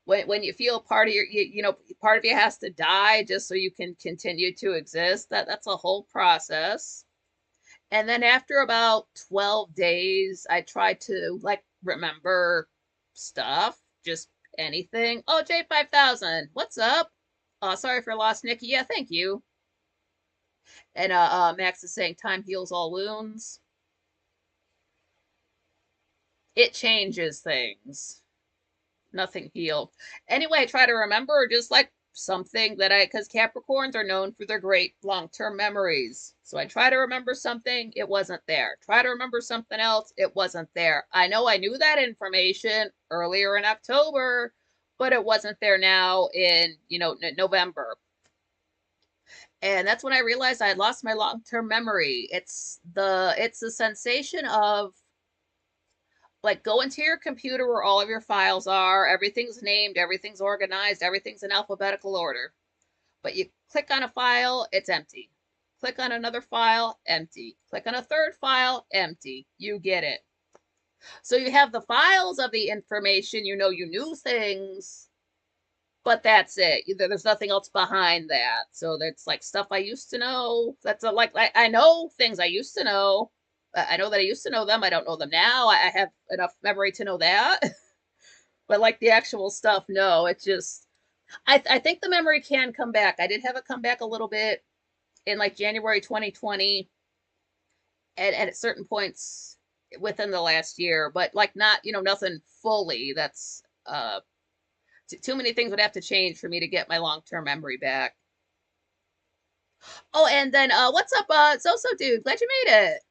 When you feel part of part of you has to die just so you can continue to exist. That's a whole process. And then after about 12 days, I tried to like remember stuff, just anything. Oh, J5000, what's up? Sorry for lost, Nikki. Yeah, thank you. And Max is saying time heals all wounds. It changes things. Nothing healed. Anyway, I try to remember just like something that because Capricorns are known for their great long-term memories. So I try to remember something, it wasn't there. Try to remember something else, it wasn't there. I know I knew that information earlier in October, but it wasn't there now in, November. And that's when I realized I had lost my long-term memory. It's the sensation of like go into your computer where all of your files are, everything's named, everything's organized, everything's in alphabetical order. But you click on a file, it's empty. Click on another file, empty. Click on a third file, empty. You get it. So you have the files of the information, you knew things, but that's it. There's nothing else behind that. So that's like stuff I used to know. That's like I know things I used to know. I know that I used to know them. I don't know them now. I have enough memory to know that. But like the actual stuff, no. It's just I think the memory can come back. I did have it come back a little bit in like January 2020 and at certain points within the last year, but like not, nothing fully. That's too many things would have to change for me to get my long-term memory back. Oh, and then what's up, So dude? Glad you made it.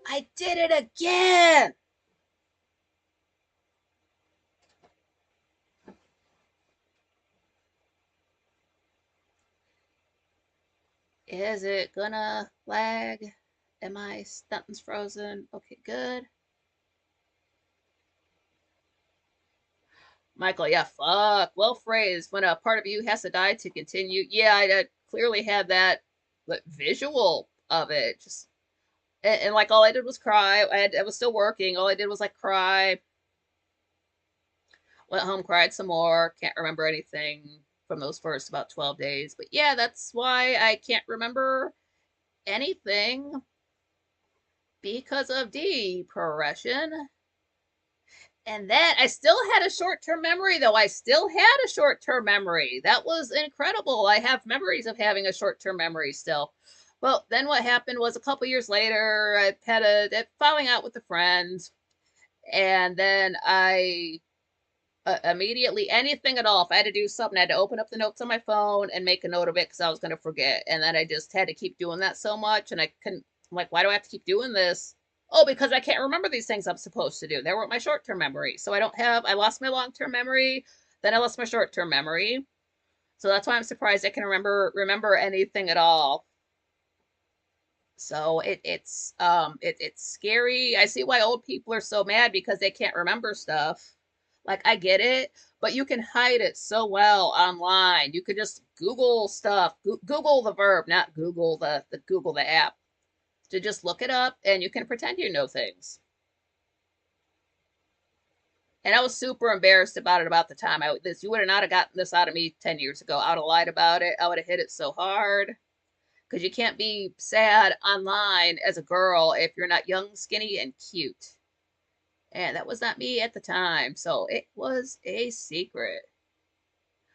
I did it again. Is it gonna lag? Am I nothing's frozen? Okay, good. Michael, yeah, fuck. Well phrased. When a part of you has to die to continue. Yeah, I clearly had that visual of it. Just and like all I did was cry. I was still working. All I did was like cry. Went home, cried some more. Can't remember anything from those first about 12 days. But yeah, that's why I can't remember anything because of depression. And that I still had a short-term memory though. I still had a short-term memory. That was incredible. I have memories of having a short-term memory still. Well, then what happened was a couple years later, I had a falling out with a friend, and then I immediately anything at all. If I had to do something, I had to open up the notes on my phone and make a note of it because I was going to forget. And then I just had to keep doing that so much, and I couldn't. I'm like, why do I have to keep doing this? Oh, because I can't remember these things I'm supposed to do. They weren't my short-term memory, so I lost my long-term memory, then I lost my short-term memory. So that's why I'm surprised I can remember anything at all. So it's scary. I see why old people are so mad because they can't remember stuff. Like I get it, but you can hide it so well online. You could just Google stuff. Google the verb, not Google the Google the app. To just look it up and you can pretend you know things. And I was super embarrassed about it about the time. You would have not have gotten this out of me 10 years ago. I would have lied about it. I would have hit it so hard because you can't be sad online as a girl if you're not young, skinny, and cute. And that was not me at the time, so it was a secret.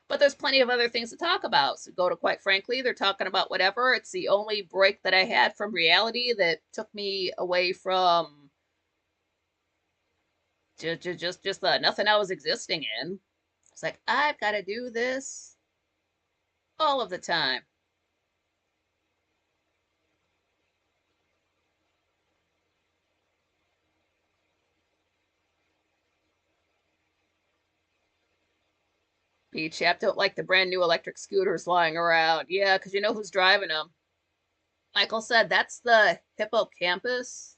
But there's plenty of other things to talk about. So go to quite frankly, they're talking about whatever. It's the only break that I had from reality that took me away from just the nothing I was existing in. It's like I've got to do this all of the time. Beach app don't like the brand new electric scooters lying around. Yeah, because you know who's driving them. Michael said that's the hippocampus.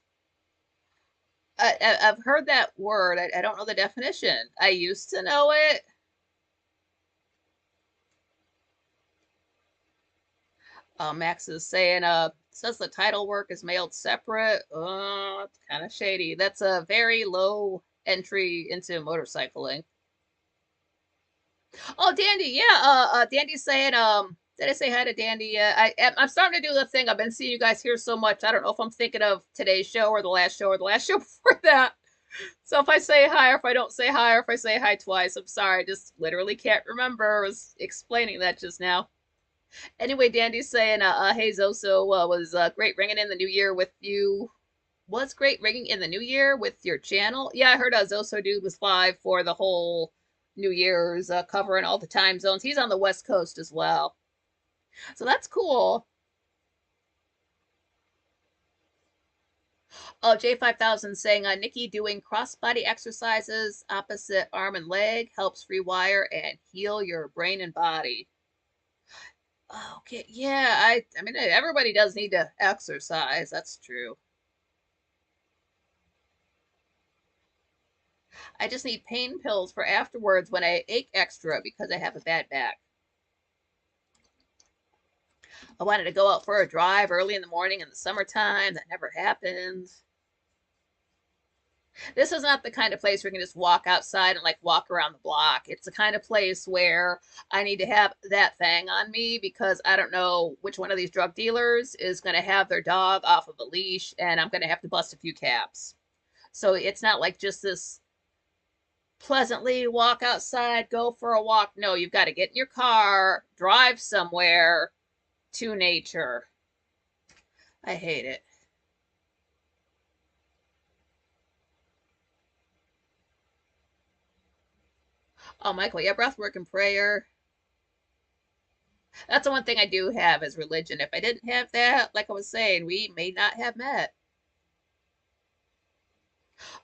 I've heard that word. I don't know the definition. I used to know it. Max is saying, says the title work is mailed separate. It's kind of shady. That's a very low entry into motorcycling. Oh, Dandy, yeah. Dandy's saying, did I say hi to Dandy? I'm starting to do the thing. I've been seeing you guys here so much. I don't know if I'm thinking of today's show or the last show or the last show before that. So if I say hi or if I don't say hi or if I say hi twice, I'm sorry. I just literally can't remember. I was explaining that just now. Anyway, Dandy's saying, hey Zoso, was great ringing in the new year with you. Was great ringing in the new year with your channel. Yeah, I heard Zoso Dude was live for the whole New Year's, covering all the time zones. He's on the West Coast as well. So that's cool. Oh, J5000 saying, Nikki doing cross-body exercises, opposite arm and leg, helps rewire and heal your brain and body. Okay, yeah, I mean everybody does need to exercise. That's true. I just need pain pills for afterwards when I ache extra because I have a bad back. I wanted to go out for a drive early in the morning in the summertime. That never happened. This is not the kind of place where you can just walk outside and like walk around the block. It's the kind of place where I need to have that thing on me because I don't know which one of these drug dealers is going to have their dog off of a leash and I'm going to have to bust a few caps. So it's not like just this pleasantly walk outside, go for a walk. No, you've got to get in your car, drive somewhere to nature. I hate it. Oh, Michael, yeah, breath work and prayer. That's the one thing I do have is religion. If I didn't have that, like I was saying, we may not have met.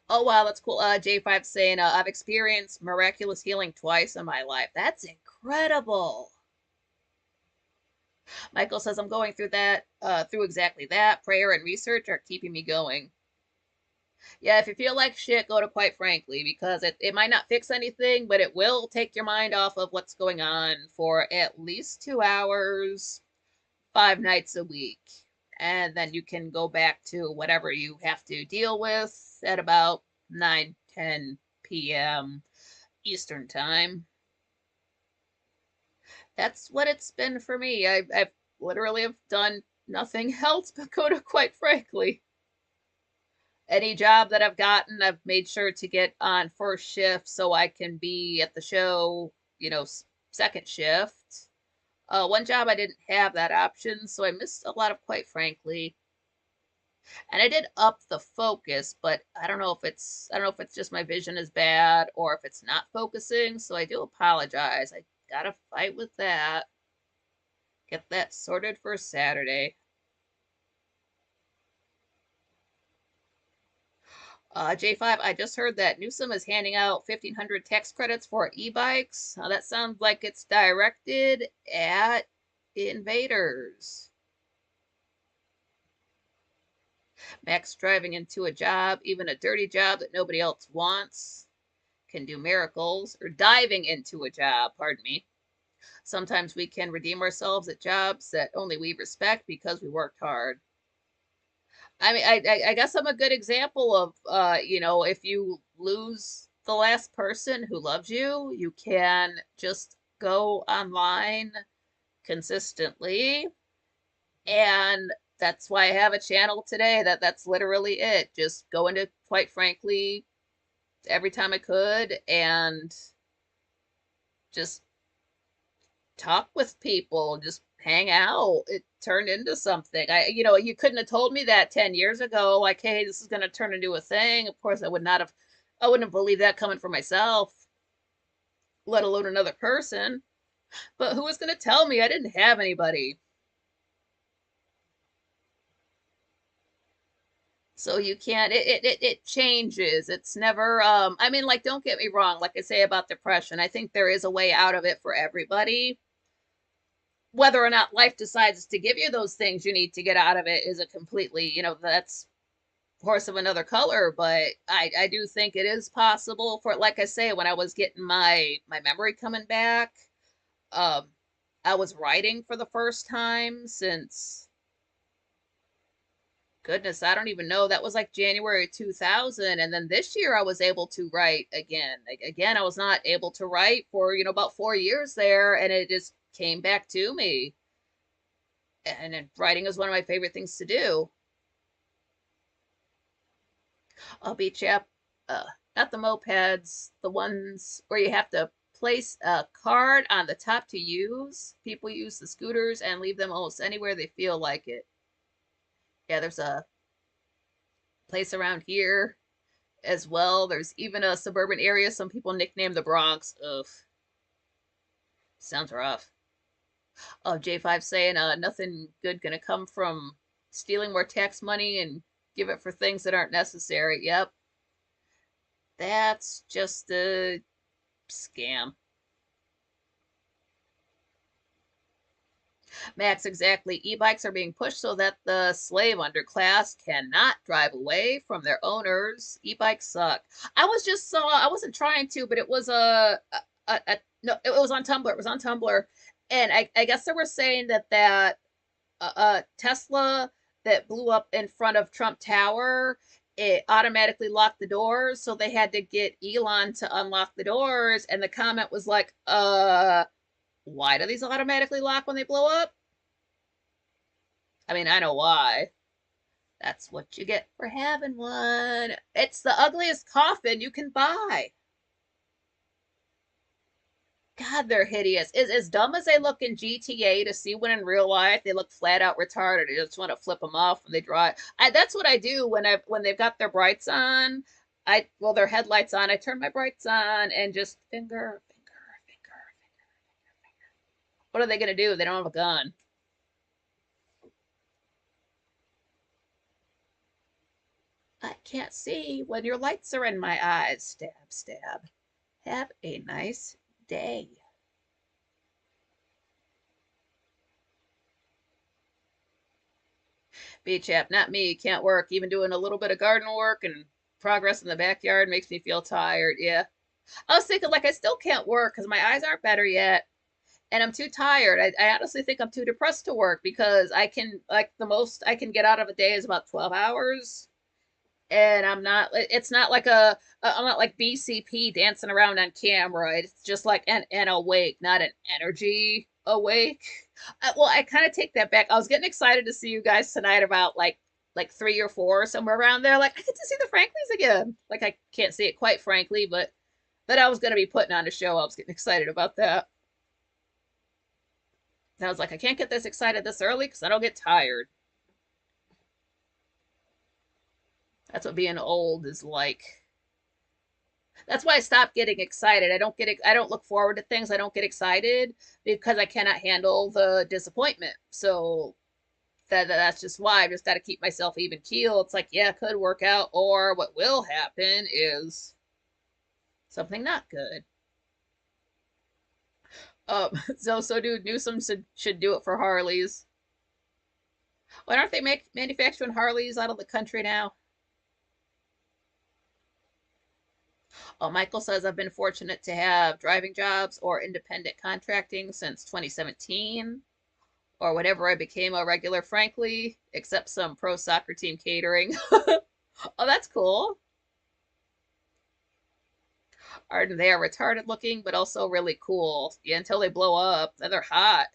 Oh, wow, that's cool. J5 saying, I've experienced miraculous healing twice in my life. That's incredible. Michael says, I'm going through that, through exactly that. Prayer and research are keeping me going. Yeah, if you feel like shit, go to Quite Frankly, because it might not fix anything, but it will take your mind off of what's going on for at least 2 hours, 5 nights a week. And then you can go back to whatever you have to deal with at about 9-10 p.m. Eastern Time. That's what it's been for me. I've literally have done nothing else but go to Quite Frankly. Any job that I've gotten, I've made sure to get on first shift so I can be at the show, second shift. One job I didn't have that option, so I missed a lot of Quite Frankly. And I did up the focus, but I don't know if it's just my vision is bad or if it's not focusing, so I do apologize. I gotta fight with that. Get that sorted for Saturday. J5, I just heard that Newsom is handing out 1,500 tax credits for e-bikes. That sounds like it's directed at invaders. Max driving into a job, even a dirty job that nobody else wants, can do miracles. Or diving into a job, pardon me. Sometimes we can redeem ourselves at jobs that only we respect because we worked hard. I mean, I guess I'm a good example of, if you lose the last person who loves you, you can just go online consistently. And that's why I have a channel today. That's literally it. Just go into, quite frankly, every time I could and just talk with people, just hang out. It turned into something. You couldn't have told me that 10 years ago, like, hey, this is going to turn into a thing. Of course, I wouldn't have believed that coming from myself, let alone another person. But who was going to tell me? I didn't have anybody. So you can't, it changes. It's never, I mean, like, don't get me wrong. Like I say about depression, I think there is a way out of it for everybody. Whether or not life decides to give you those things you need to get out of it is a completely, that's horse of another color. But I do think it is possible for, like I say, when I was getting my memory coming back, um, I was writing for the first time since, goodness, I don't even know. That was like January 2000. And then this year I was able to write again. Like, again, I was not able to write for, about 4 years there, and it just came back to me. And writing is one of my favorite things to do. I'll beat you up. Not the mopeds, the ones where you have to place a card on the top to use. People use the scooters and leave them almost anywhere they feel like it. Yeah, there's a place around here as well. There's even a suburban area some people nickname the Bronx. Ugh, sounds rough. Oh, J5 saying nothing good gonna come from stealing more tax money and give it for things that aren't necessary. Yep, that's just a scam. Max, exactly. E-bikes are being pushed so that the slave underclass cannot drive away from their owners. E-bikes suck. I wasn't trying to, but it was no, it was on Tumblr. It was on Tumblr. And I guess they were saying that Tesla that blew up in front of Trump Tower, it automatically locked the doors, so they had to get Elon to unlock the doors. And the comment was like, why do these automatically lock when they blow up? I mean, I know why. That's what you get for having one. It's the ugliest coffin you can buy. God, they're hideous. Is as dumb as they look in GTA to see when in real life they look flat out retarded. I just want to flip them off when they drive. That's what I do when they've got their brights on. Their headlights on. I turn my brights on and just finger, finger, finger, finger. What are they gonna do? They don't have a gun. I can't see when your lights are in my eyes. Stab, stab. Have a nice day. Beach app, not me. Can't work. Even doing a little bit of garden work and progress in the backyard makes me feel tired. Yeah. I was thinking, like, I still can't work because my eyes aren't better yet. And I'm too tired. I honestly think I'm too depressed to work because the most I can get out of a day is about 12 hours. And it's not like I'm not like BCP dancing around on camera. It's just like an awake, not an energy awake. Well, I kind of take that back. I was getting excited to see you guys tonight about like 3 or 4, somewhere around there. Like, I get to see the Franklies again. Like, I can't see it quite frankly, but that I was going to be putting on a show. I was getting excited about that. And I was like, I can't get this excited this early because I don't get tired. That's what being old is like. That's why I stopped getting excited. I don't look forward to things. I don't get excited because I cannot handle the disappointment. So that's just why I've just got to keep myself even keel. It's like, yeah, it could work out, or what will happen is something not good. So dude, Newsom should do it for Harleys. Why aren't they manufacturing Harleys out of the country now? Oh, Michael says, I've been fortunate to have driving jobs or independent contracting since 2017 or whenever I became a regular, frankly, except some pro soccer team catering. Oh, that's cool. Arden, they are retarded looking, but also really cool. Yeah, until they blow up. Then they're hot.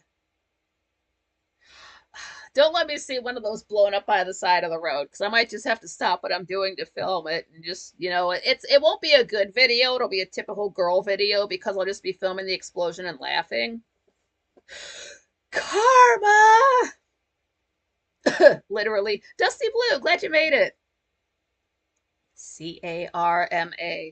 Don't let me see one of those blown up by the side of the road, because I might just have to stop what I'm doing to film it and just, it won't be a good video. It'll be a typical girl video because I'll just be filming the explosion and laughing. Karma! Literally. Dusty Blue, glad you made it. Carma.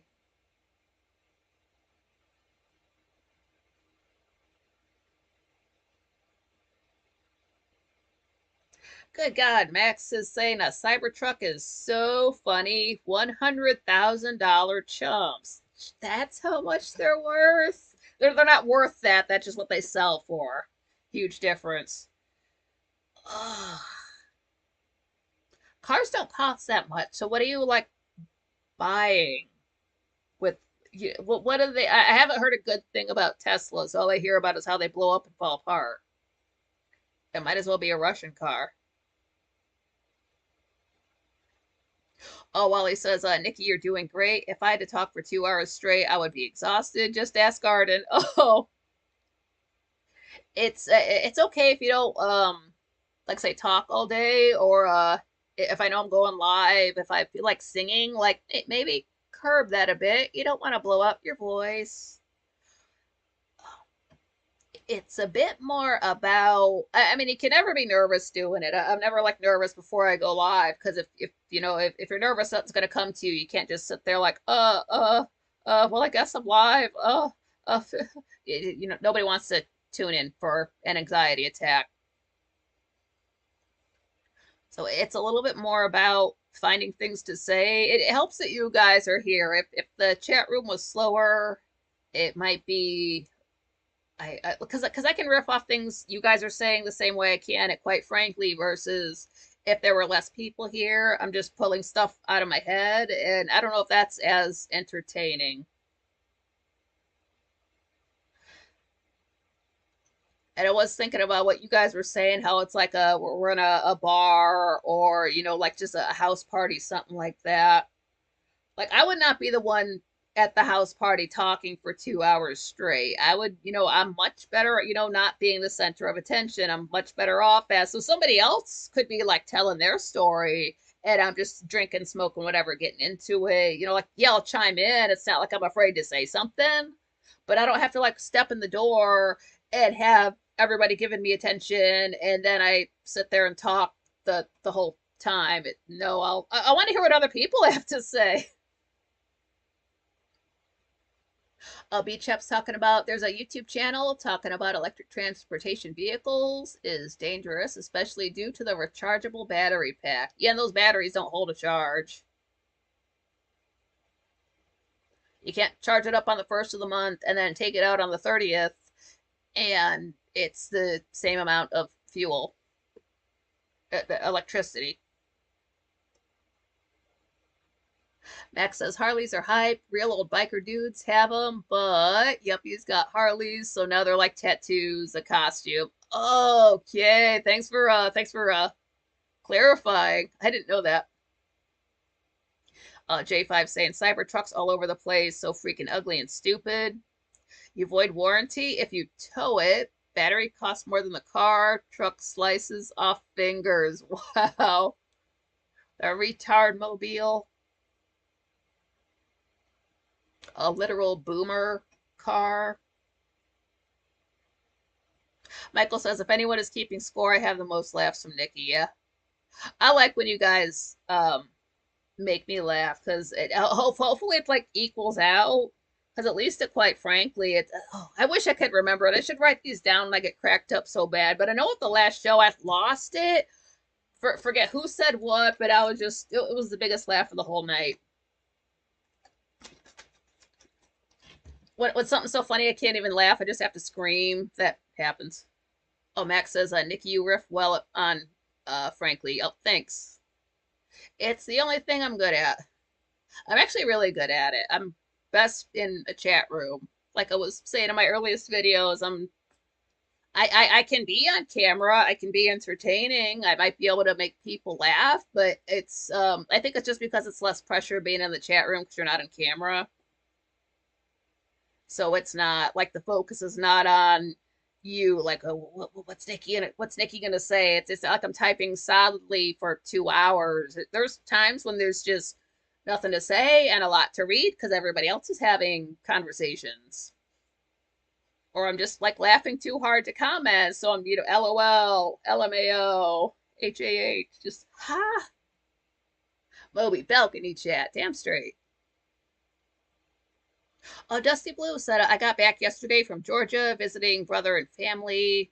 Good God, Max is saying a Cybertruck is so funny. $100,000 chumps. That's how much they're worth. They're not worth that. That's just what they sell for. Huge difference. Ugh. Cars don't cost that much. So what are you like buying with Yeah, what are they? I haven't heard a good thing about Teslas. All I hear about is how they blow up and fall apart. It might as well be a Russian car. Oh, Wally says, Nikki, you're doing great. If I had to talk for 2 hours straight, I would be exhausted. Just ask Arden. Oh, it's okay if you don't like say talk all day, or if I know I'm going live, if I feel like singing, like maybe curb that a bit. You don't want to blow up your voice. It's a bit more about, I mean, you can never be nervous doing it. I'm never like nervous before I go live, because if you know, if you're nervous something's going to come to you, you can't just sit there like well, I guess I'm live. Uh you know, nobody wants to tune in for an anxiety attack. So it's a little bit more about finding things to say. It helps that you guys are here. If the chat room was slower, it might be, because I can riff off things you guys are saying the same way I can it, quite frankly, versus if there were less people here, I'm just pulling stuff out of my head, and I don't know if that's as entertaining. And I was thinking about what you guys were saying, how it's like we're in a bar, or you know, like just a house party, something like that. Like, I would not be the one at the house party talking for 2 hours straight. I would, you know, I'm much better at, you know, not being the center of attention. I'm much better off as, so somebody else could be like telling their story, and I'm just drinking, smoking, whatever, getting into it. You know, like, yeah, I'll chime in. It's not like I'm afraid to say something, but I don't have to like step in the door and have everybody giving me attention, and then I sit there and talk the whole time. No, I want to hear what other people have to say. Beach Chef's talking about, there's a YouTube channel talking about electric transportation vehicles is dangerous, especially due to the rechargeable battery pack. Yeah, and those batteries don't hold a charge. You can't charge it up on the first of the month and then take it out on the 30th, and it's the same amount of fuel, electricity. Max says Harleys are hype. Real old biker dudes have them, but yuppies got Harleys, so now they're like tattoos, a costume. Okay, thanks for clarifying. I didn't know that. J5 saying cyber trucks all over the place, so freaking ugly and stupid. You void warranty if you tow it. Battery costs more than the car. Truck slices off fingers. Wow. A retard mobile. A literal boomer car. Michael says, if anyone is keeping score, I have the most laughs from Nikki. Yeah. I like when you guys make me laugh, because it hopefully it like equals out. Because at least it, quite frankly, it. Oh, I wish I could remember it. I should write these down when I get cracked up so bad. But I know at the last show I lost it. Forget who said what, but I was just, it was the biggest laugh of the whole night. When something's so funny I can't even laugh, I just have to scream. That happens. Oh, Max says, Nikki, you riff well on frankly. Oh, thanks. It's the only thing I'm good at. I'm actually really good at it. I'm best in a chat room. Like I was saying in my earliest videos, I can be on camera, I can be entertaining, I might be able to make people laugh, but it's I think it's just because it's less pressure being in the chat room because you're not on camera. So it's not like the focus is not on you, like, oh, what's Nikki gonna say? It's not like I'm typing solidly for 2 hours. There's times when there's just nothing to say and a lot to read because everybody else is having conversations, or I'm just like laughing too hard to comment, so I'm, you know, LOL, LMAO, HAH, just ha. Moby balcony chat, damn straight. Dusty Blue said, I got back yesterday from Georgia visiting brother and family.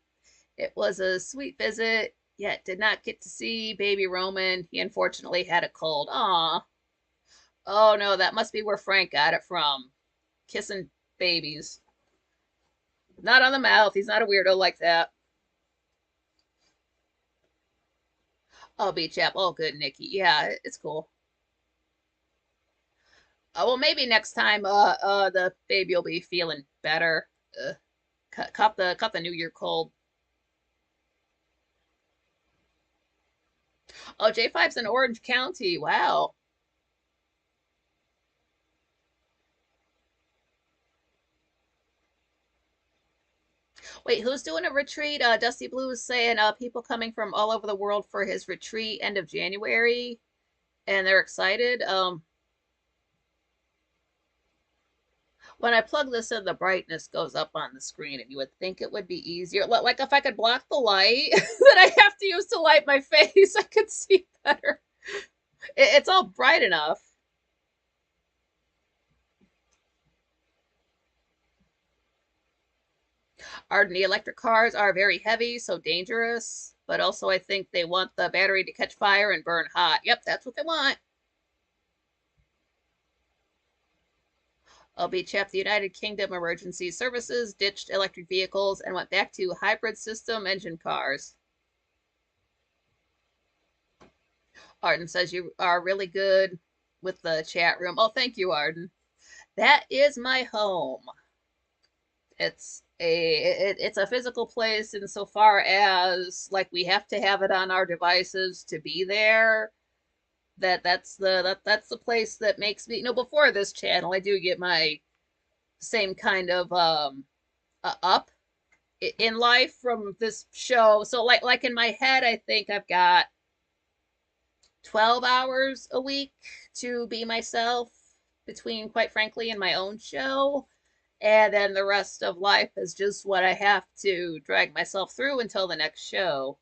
It was a sweet visit, yet did not get to see baby Roman. He unfortunately had a cold. Aw. Oh no, that must be where Frank got it from. Kissing babies. Not on the mouth. He's not a weirdo like that. Oh, Beach App. Oh, good, Nikki. Yeah, it's cool. Well, maybe next time, the baby will be feeling better. Uh, caught the New Year cold. Oh, J5's in Orange County. Wow. Wait, who's doing a retreat? Dusty Blue is saying people coming from all over the world for his retreat end of January, and they're excited. When I plug this in, the brightness goes up on the screen, and you would think it would be easier. Like if I could block the light that I have to use to light my face, I could see better. It's all bright enough. Arden, the electric cars are very heavy, so dangerous. But also, I think they want the battery to catch fire and burn hot. Yep, that's what they want. LB Chap, the United Kingdom Emergency Services ditched electric vehicles and went back to hybrid system engine cars. Arden says you are really good with the chat room. Oh, thank you, Arden. That is my home. It's a physical place insofar as like we have to have it on our devices to be there. That's the place that makes me, before this channel I do get my same kind of up in life from this show. So like in my head I think I've got 12 hours a week to be myself between, quite frankly, and my own show. And then the rest of life is just what I have to drag myself through until the next show.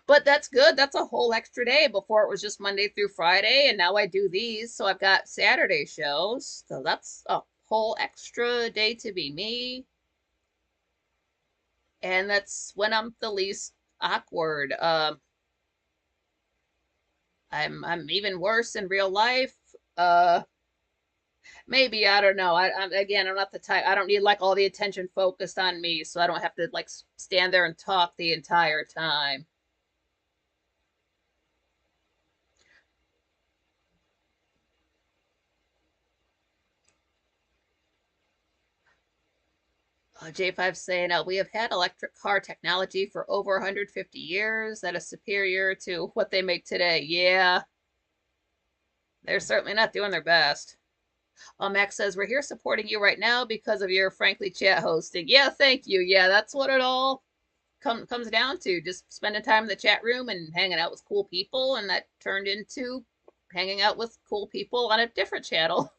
But that's good. That's a whole extra day. Before it was just Monday through Friday, and now I do these. So I've got Saturday shows. So that's a whole extra day to be me. And that's when I'm the least awkward. I'm even worse in real life. Uh, Maybe, I don't know. I'm not the type. I don't need like all the attention focused on me, so I don't have to like stand there and talk the entire time. J5 saying, we have had electric car technology for over 150 years that is superior to what they make today. Yeah, they're certainly not doing their best. Max says, we're here supporting you right now because of your Frankly chat hosting. Yeah, thank you. Yeah, that's what it all comes down to. Just spending time in the chat room and hanging out with cool people. And that turned into hanging out with cool people on a different channel.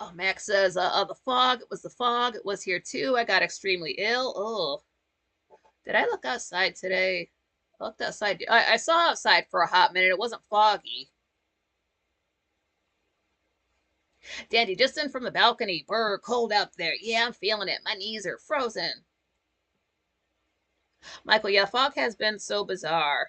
Oh, Max says, the fog. It was the fog. It was here too. I got extremely ill. Oh, did I look outside today? I looked outside. I saw outside for a hot minute. It wasn't foggy. Dandy, just in from the balcony. Brr, cold out there. Yeah, I'm feeling it. My knees are frozen. Michael, yeah, fog has been so bizarre.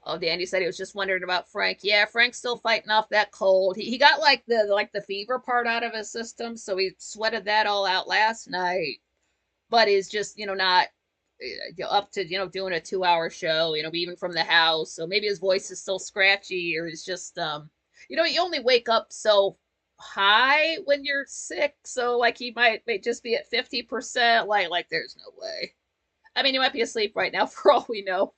Oh, Dandy said he was just wondering about Frank. Yeah, Frank's still fighting off that cold. He got like the fever part out of his system, so he sweated that all out last night. But is just not up to doing a 2 hour show. Even from the house. So maybe his voice is still scratchy, or he's just you only wake up so high when you're sick. So like he might just be at 50%. Like there's no way. I mean, he might be asleep right now for all we know.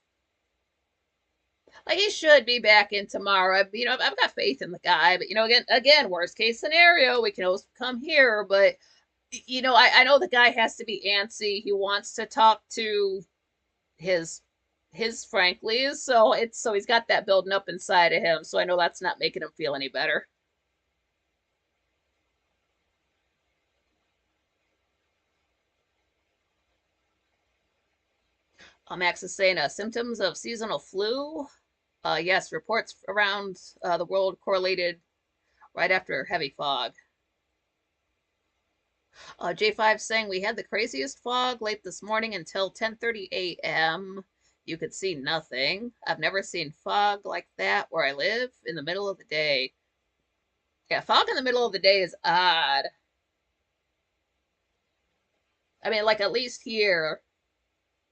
Like he should be back in tomorrow. I've got faith in the guy, but again, worst case scenario, we can always come here. But I know the guy has to be antsy. He wants to talk to his frankly, so he's got that building up inside of him. So I know that's not making him feel any better. Max is saying symptoms of seasonal flu. Yes, reports around the world correlated right after heavy fog. J5 saying we had the craziest fog late this morning until 10:30 a.m. You could see nothing. I've never seen fog like that where I live in the middle of the day. Yeah, fog in the middle of the day is odd. I mean, like at least here.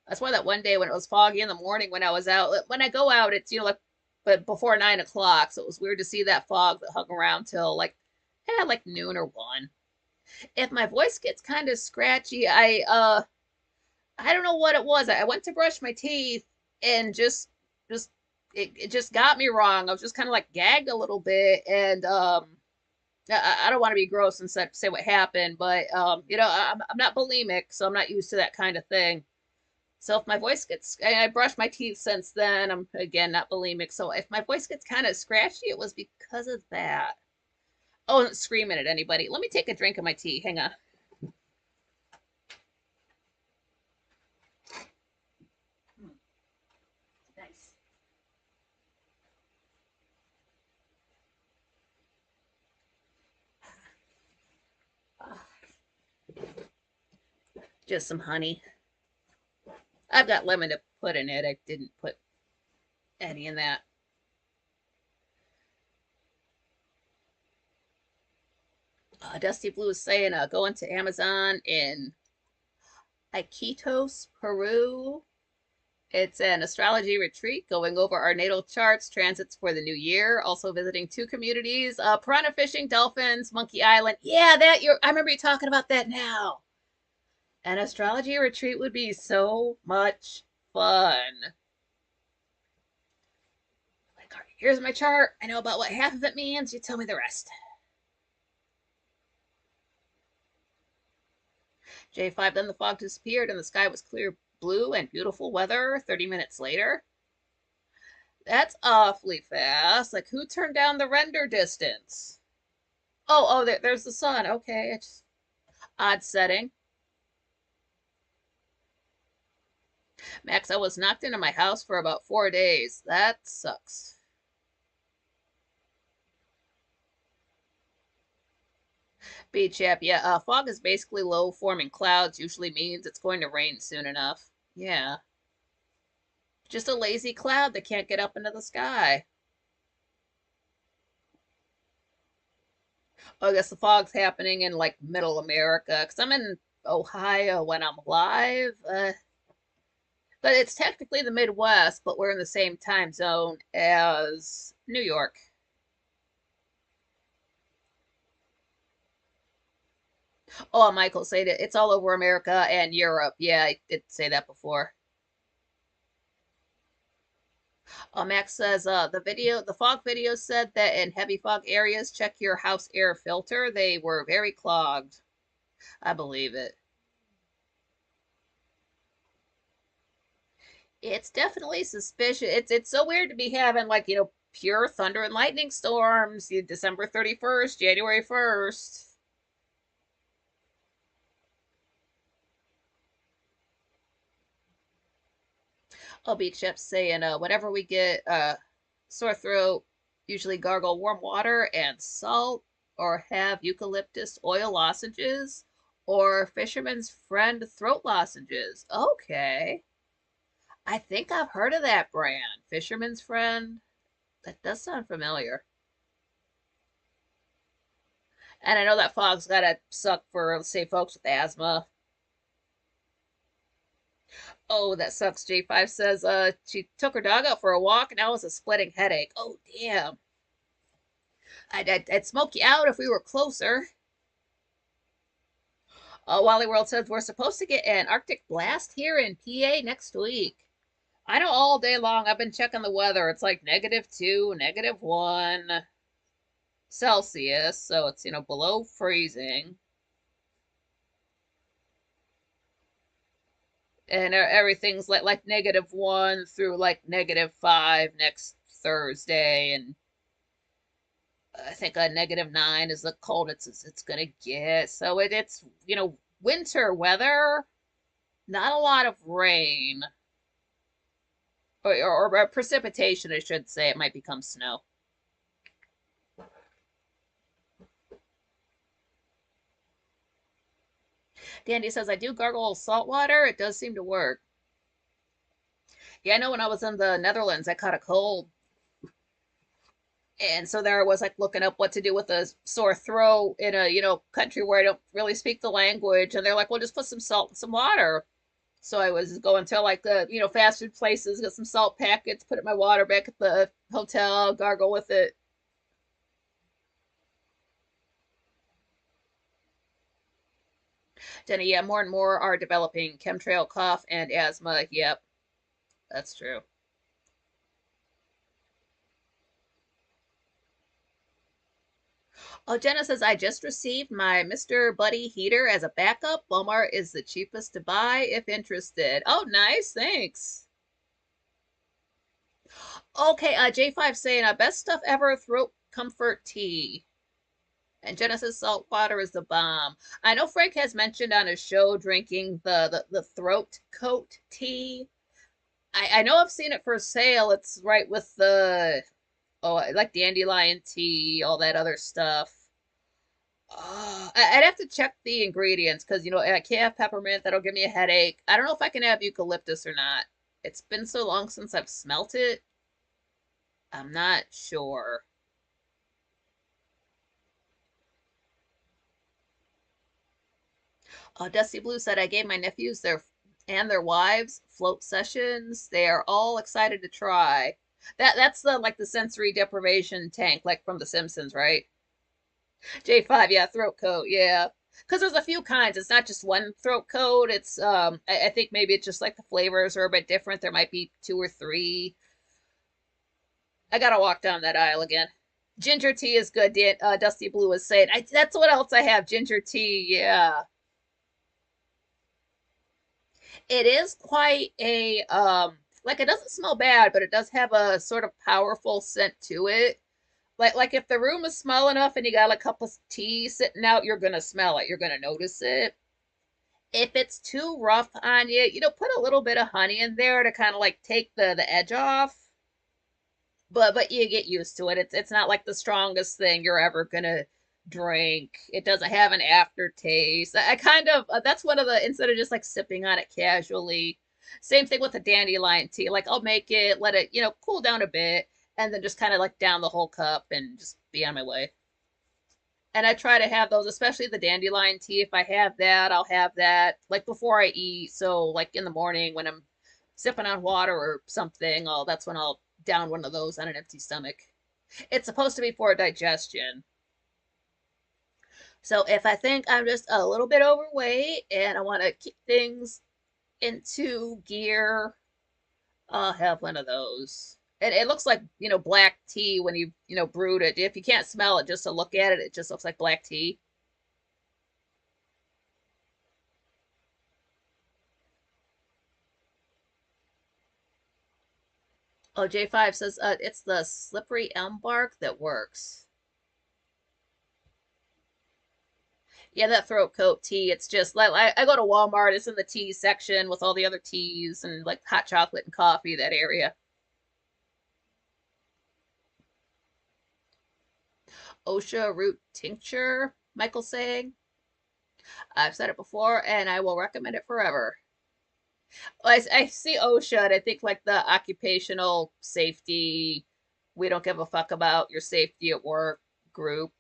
That's why that one day when it was foggy in the morning when I was out, when I go out, it's, like, but before 9 o'clock. So it was weird to see that fog that hung around till like noon or one. If my voice gets kind of scratchy, I don't know what it was. I went to brush my teeth and just it just got me wrong. I was just kind of like gagged a little bit, and I don't want to be gross and say what happened, but I'm not bulimic, so I'm not used to that kind of thing. So if my voice gets, I brushed my teeth since then. I'm again not bulimic, so if my voice gets kind of scratchy, it was because of that. Oh, and screaming at anybody. Let me take a drink of my tea. Hang on. Nice. Just some honey. I've got lemon to put in it. I didn't put any in that. Dusty Blue is saying, going to Amazon in Iquitos, Peru. It's an astrology retreat going over our natal charts, transits for the new year. Also visiting two communities: piranha fishing, dolphins, Monkey Island. Yeah, I remember you talking about that now. An astrology retreat would be so much fun. Like, here's my chart. I know about what half of it means. You tell me the rest. J5, then the fog disappeared and the sky was clear blue and beautiful weather 30 minutes later. That's awfully fast. Like, who turned down the render distance? Oh, there's the sun. Okay, it's odd setting. Max, I was knocked into my house for about 4 days. That sucks. Beach app, yeah. Fog is basically low forming clouds. Usually means it's going to rain soon enough. Yeah. Just a lazy cloud that can't get up into the sky. Oh, I guess the fog's happening in like middle America because I'm in Ohio when I'm live. But it's technically the Midwest, but we're in the same time zone as New York. Oh, Michael said it. It's all over America and Europe. Yeah, I did say that before. Max says the fog video said that in heavy fog areas, check your house air filter. They were very clogged. I believe it. It's definitely suspicious. It's so weird to be having like pure thunder and lightning storms. December 31st, January 1st. I'll be Chip saying whenever we get sore throat, usually gargle warm water and salt, or have eucalyptus oil lozenges, or Fisherman's Friend throat lozenges. Okay. I think I've heard of that brand. Fisherman's Friend. That does sound familiar. And I know that fog's gotta suck for, let's say, folks with asthma. Oh, that sucks. J5 says she took her dog out for a walk and now it's a splitting headache. Oh, damn. I'd smoke you out if we were closer. Wally World says we're supposed to get an Arctic blast here in PA next week. I know all day long I've been checking the weather. It's like -2, -1 Celsius, so it's below freezing. And everything's like -1 through like -5 next Thursday, and I think a -9 is the coldest it's gonna get. So it's winter weather, not a lot of rain or precipitation, I should say. It might become snow. Dandy says I do gargle salt water. It does seem to work. Yeah, I know when I was in the Netherlands, I caught a cold. And so there I was like looking up what to do with a sore throat in a country where I don't really speak the language, and they're like, well, just put some salt and some water. So I was going to like the fast food places, get some salt packets, put it in my water back at the hotel, gargle with it. Jenny, yeah, more and more are developing chemtrail cough and asthma. Yep, that's true. Oh, Jenna says, I just received my Mr. Buddy heater as a backup. Walmart is the cheapest to buy if interested. Oh, nice. Thanks. Okay, J5 saying, best stuff ever, throat comfort tea. And Jenna says salt water is the bomb. I know Frank has mentioned on his show drinking the throat coat tea. I know I've seen it for sale. It's right with the, oh, like dandelion tea, all that other stuff. I'd have to check the ingredients because I can't have peppermint. That'll give me a headache. I don't know if I can have eucalyptus or not. It's been so long since I've smelt it. I'm not sure. Dusty Blue said I gave my nephews their wives float sessions. They are all excited to try. That's the like the sensory deprivation tank, like from The Simpsons, right? J5, yeah, throat coat, yeah. Because there's a few kinds. It's not just one throat coat. It's I think maybe it's just like the flavors are a bit different. There might be two or three. I gotta walk down that aisle again. Ginger tea is good. Dusty Blue was saying. That's what else I have. Ginger tea, yeah. It is quite a like it doesn't smell bad, but it does have a sort of powerful scent to it. Like if the room is small enough and you got a cup of tea sitting out, you're gonna smell it. You're gonna notice it. If it's too rough on you, put a little bit of honey in there to kind of like take the edge off. But you get used to it. It's not like the strongest thing you're ever gonna drink. It doesn't have an aftertaste. I kind of that's one of the instead of just like sipping on it casually. Same thing with the dandelion tea. Like I'll make it, let it cool down a bit, and then just kind of like down the whole cup and just be on my way. And I try to have those, especially the dandelion tea. If I have that, I'll have that like before I eat. So like in the morning when I'm sipping on water or something, that's when I'll down one of those on an empty stomach. It's supposed to be for digestion. So if I think I'm just a little bit overweight and I want to keep things into gear, I'll have one of those. It looks like, black tea when you brewed it. If you can't smell it, just to look at it, it just looks like black tea. Oh, J5 says it's the slippery elm bark that works. Yeah, that throat coat tea. It's just like I go to Walmart. It's in the tea section with all the other teas and like hot chocolate and coffee. That area. OSHA root tincture. Michael saying. I've said it before, and I will recommend it forever. I see OSHA, and I think like the occupational safety. We don't give a fuck about your safety at work group.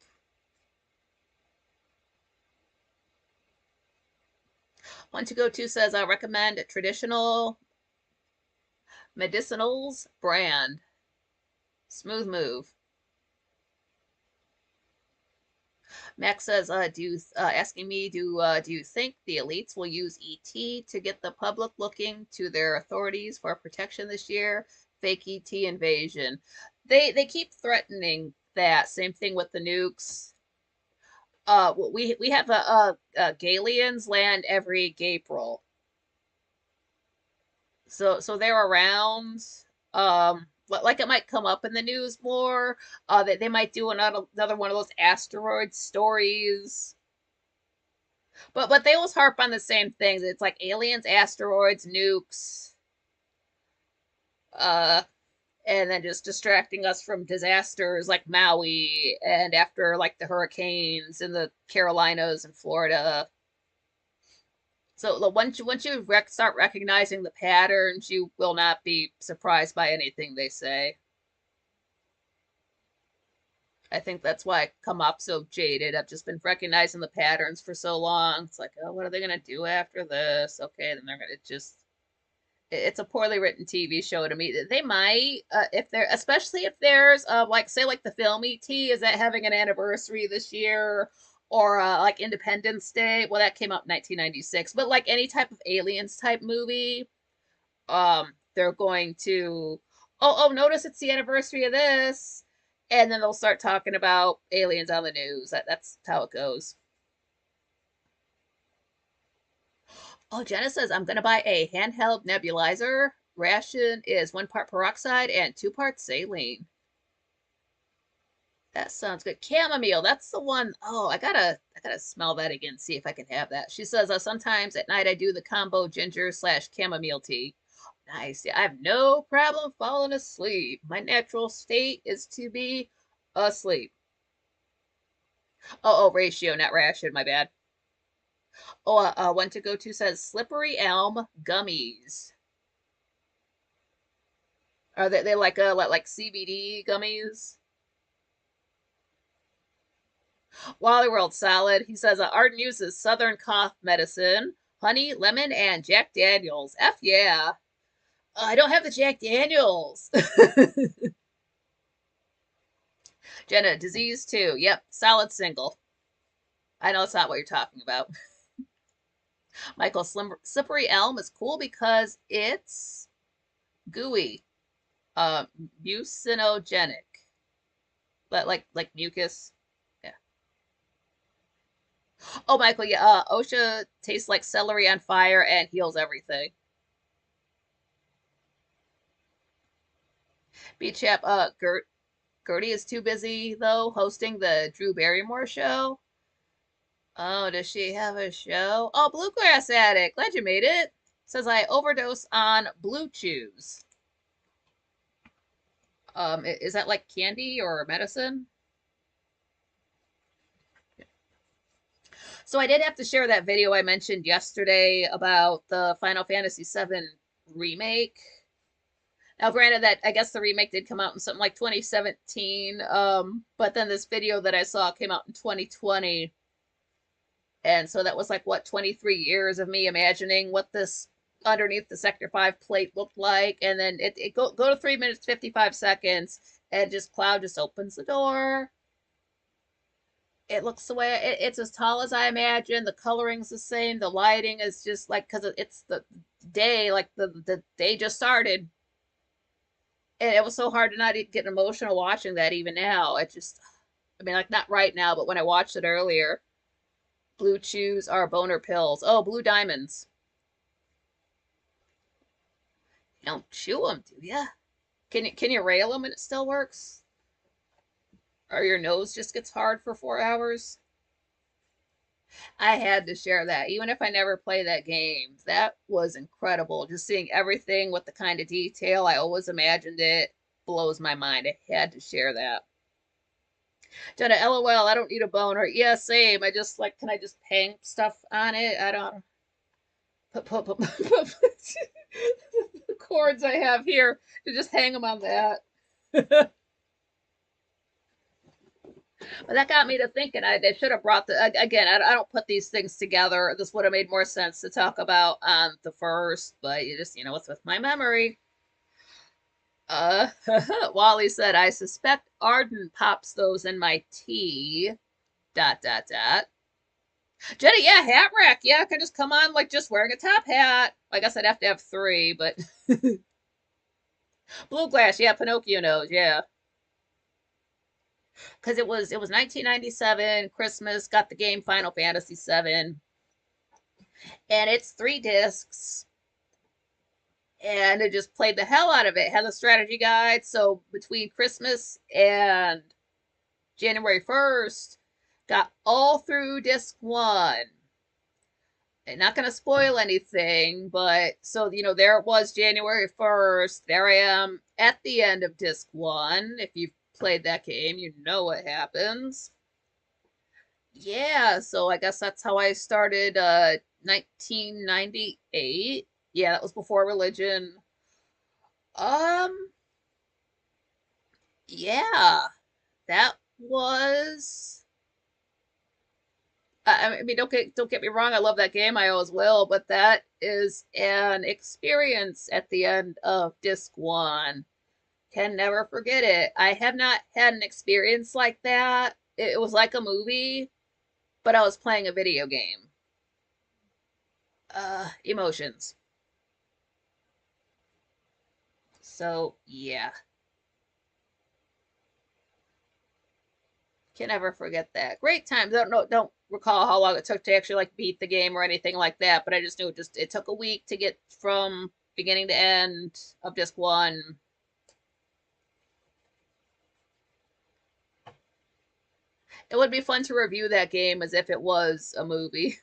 One to go to says I recommend traditional medicinals brand. Smooth move. Max says, asking me, do you think the elites will use ET to get the public looking to their authorities for protection this year? Fake ET invasion. They keep threatening that. Same thing with the nukes. We have Galians land every April, so they're around. Like it might come up in the news more. They might do another one of those asteroid stories. But they always harp on the same things. It's like aliens, asteroids, nukes, uh, and then just distracting us from disasters like Maui and after like the hurricanes in the Carolinas and Florida. So once you start recognizing the patterns, you will not be surprised by anything they say. I think that's why I come off so jaded. I've just been recognizing the patterns for so long. It's like, oh, what are they gonna do after this? Okay, then they're gonna just. It's a poorly written TV show to me. They might, if they're, especially if there's, like, say, like the film E.T. is that having an anniversary this year, or like Independence Day. Well, that came out in 1996, but like any type of aliens type movie, they're going to, oh, notice it's the anniversary of this, and then they'll start talking about aliens on the news. That's how it goes. Oh, Jenna says I'm gonna buy a handheld nebulizer. Ration is 1 part peroxide and 2 parts saline. That sounds good. Chamomile, that's the one. Oh, I gotta smell that again, see if I can have that. She says sometimes at night I do the combo ginger slash chamomile tea. Nice. Yeah, I have no problem falling asleep. My natural state is to be asleep. Oh, ratio, not ration. My bad. Oh, one to go to says slippery elm gummies. Are they like CBD gummies? Wally World Salad. He says Arden uses Southern cough medicine, honey, lemon, and Jack Daniels. F yeah. I don't have the Jack Daniels. Jenna, disease too. Yep, solid single. I know it's not what you're talking about. Michael, slippery elm is cool because it's gooey, uh, mucinogenic, but like mucus. Yeah. Oh, Michael, yeah. OSHA tastes like celery on fire and heals everything. Beach Chap, Gertie is too busy though hosting the Drew Barrymore show. Oh, does she have a show? Oh, Bluegrass Addict. Glad you made it. Says I overdose on Blue Chews. Is that like candy or medicine? So I did have to share that video I mentioned yesterday about the Final Fantasy VII remake. Now, granted that I guess the remake did come out in something like 2017, but then this video that I saw came out in 2020, and so that was like what 23 years of me imagining what this underneath the Sector 5 plate looked like, and then it go to 3 minutes 55 seconds, and just Cloud just opens the door. It looks the way it's as tall as I imagined. The coloring's the same. The lighting is just like because it's the day, like the day just started, and it was so hard to not get emotional watching that. Even now, it just, I mean, like not right now, but when I watched it earlier. Blue chews are boner pills. Oh, blue diamonds. You don't chew them, do ya? Can you rail them and it still works? Or your nose just gets hard for 4 hours? I had to share that. Even if I never play that game, that was incredible. Just seeing everything with the kind of detail I always imagined it blows my mind. I had to share that. Jenna, LOL, I don't need a boner. Yeah, same. I just like, can I just hang stuff on it? I don't put the cords I have here to just hang them on that. But that got me to thinking. I should have brought the again. I don't put these things together. This would have made more sense to talk about on the first, but you just what's with my memory. Uh, Wally said, I suspect Arden pops those in my tea. Dot dot dot. Jenny, yeah, hat rack. Yeah, I could just come on like just wearing a top hat. I guess I'd have to have three, but blue glass. Yeah, Pinocchio knows. Yeah, because it was 1997 Christmas. Got the game Final Fantasy VII, and it's 3 discs, and it just played the hell out of it. Had the strategy guide. So between Christmas and January 1st, got all through disc one. I'm not going to spoil anything, but so, there it was January 1st. There I am at the end of disc one. If you've played that game, you know what happens. Yeah, so I guess that's how I started 1998. Yeah, that was before religion. Um, yeah, that was. I mean, don't get me wrong. I love that game. I always will. But that is an experience at the end of disc one. Can never forget it. I have not had an experience like that. It was like a movie, but I was playing a video game. Emotions. So yeah, can never forget that. Great times. Don't recall how long it took to actually like beat the game or anything like that, but I just knew it took a week to get from beginning to end of disc one. It would be fun to review that game as if it was a movie.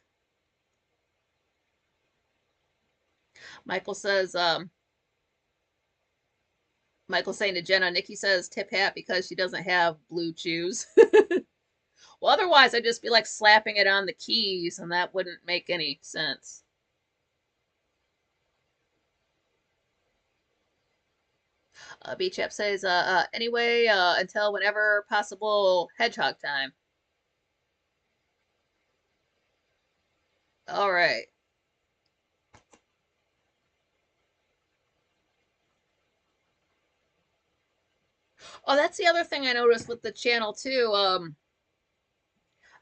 Michael says, Michael saying to Jenna, Nikki says tip hat because she doesn't have blue chews. Well, otherwise I'd just be like slapping it on the keys, and that wouldn't make any sense. B Chap says, anyway, until whenever possible, hedgehog time. All right. Oh, that's the other thing I noticed with the channel too.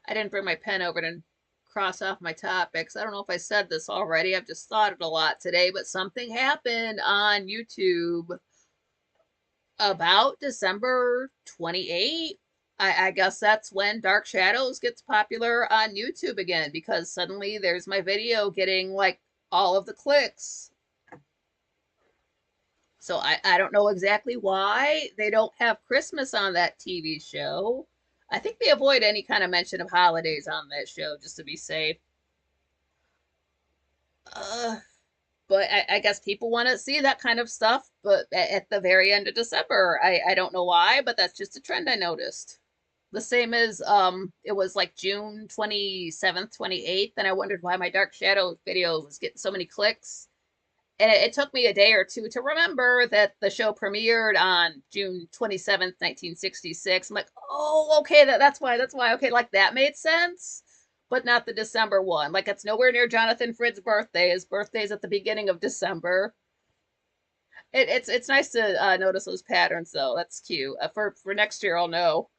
I didn't bring my pen over to cross off my topics. I don't know if I said this already. I've just thought it a lot today, but something happened on YouTube about December 28th. I guess that's when Dark Shadows gets popular on YouTube again because suddenly there's my video getting like all of the clicks. So I don't know exactly why they don't have Christmas on that TV show. I think they avoid any kind of mention of holidays on that show just to be safe. Uh, but I guess people want to see that kind of stuff, but at the very end of December, I don't know why, but that's just a trend I noticed. The same as it was like June 27th, 28th, and I wondered why my Dark Shadow video was getting so many clicks. And it took me a day or two to remember that the show premiered on June 27th, 1966. I'm like, oh, okay, that's why. Okay, like that made sense, but not the December one. Like it's nowhere near Jonathan Frid's birthday. His birthday's at the beginning of December. It's nice to notice those patterns though. That's cute. For next year, I'll know.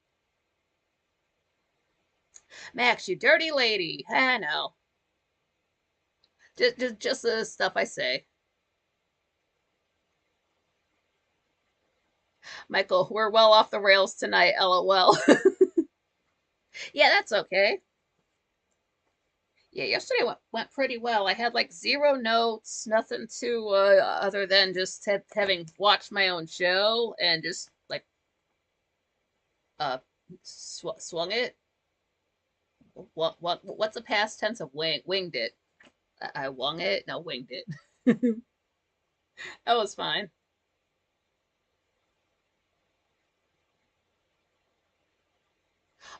Max, you dirty lady. I know. Just the stuff I say. Michael, we're well off the rails tonight. LOL. Yeah, that's okay. Yeah, yesterday went pretty well. I had like zero notes, nothing to other than just having watched my own show and just like uh swung it. What's the past tense of winged it? I wung it. No, winged it. That was fine.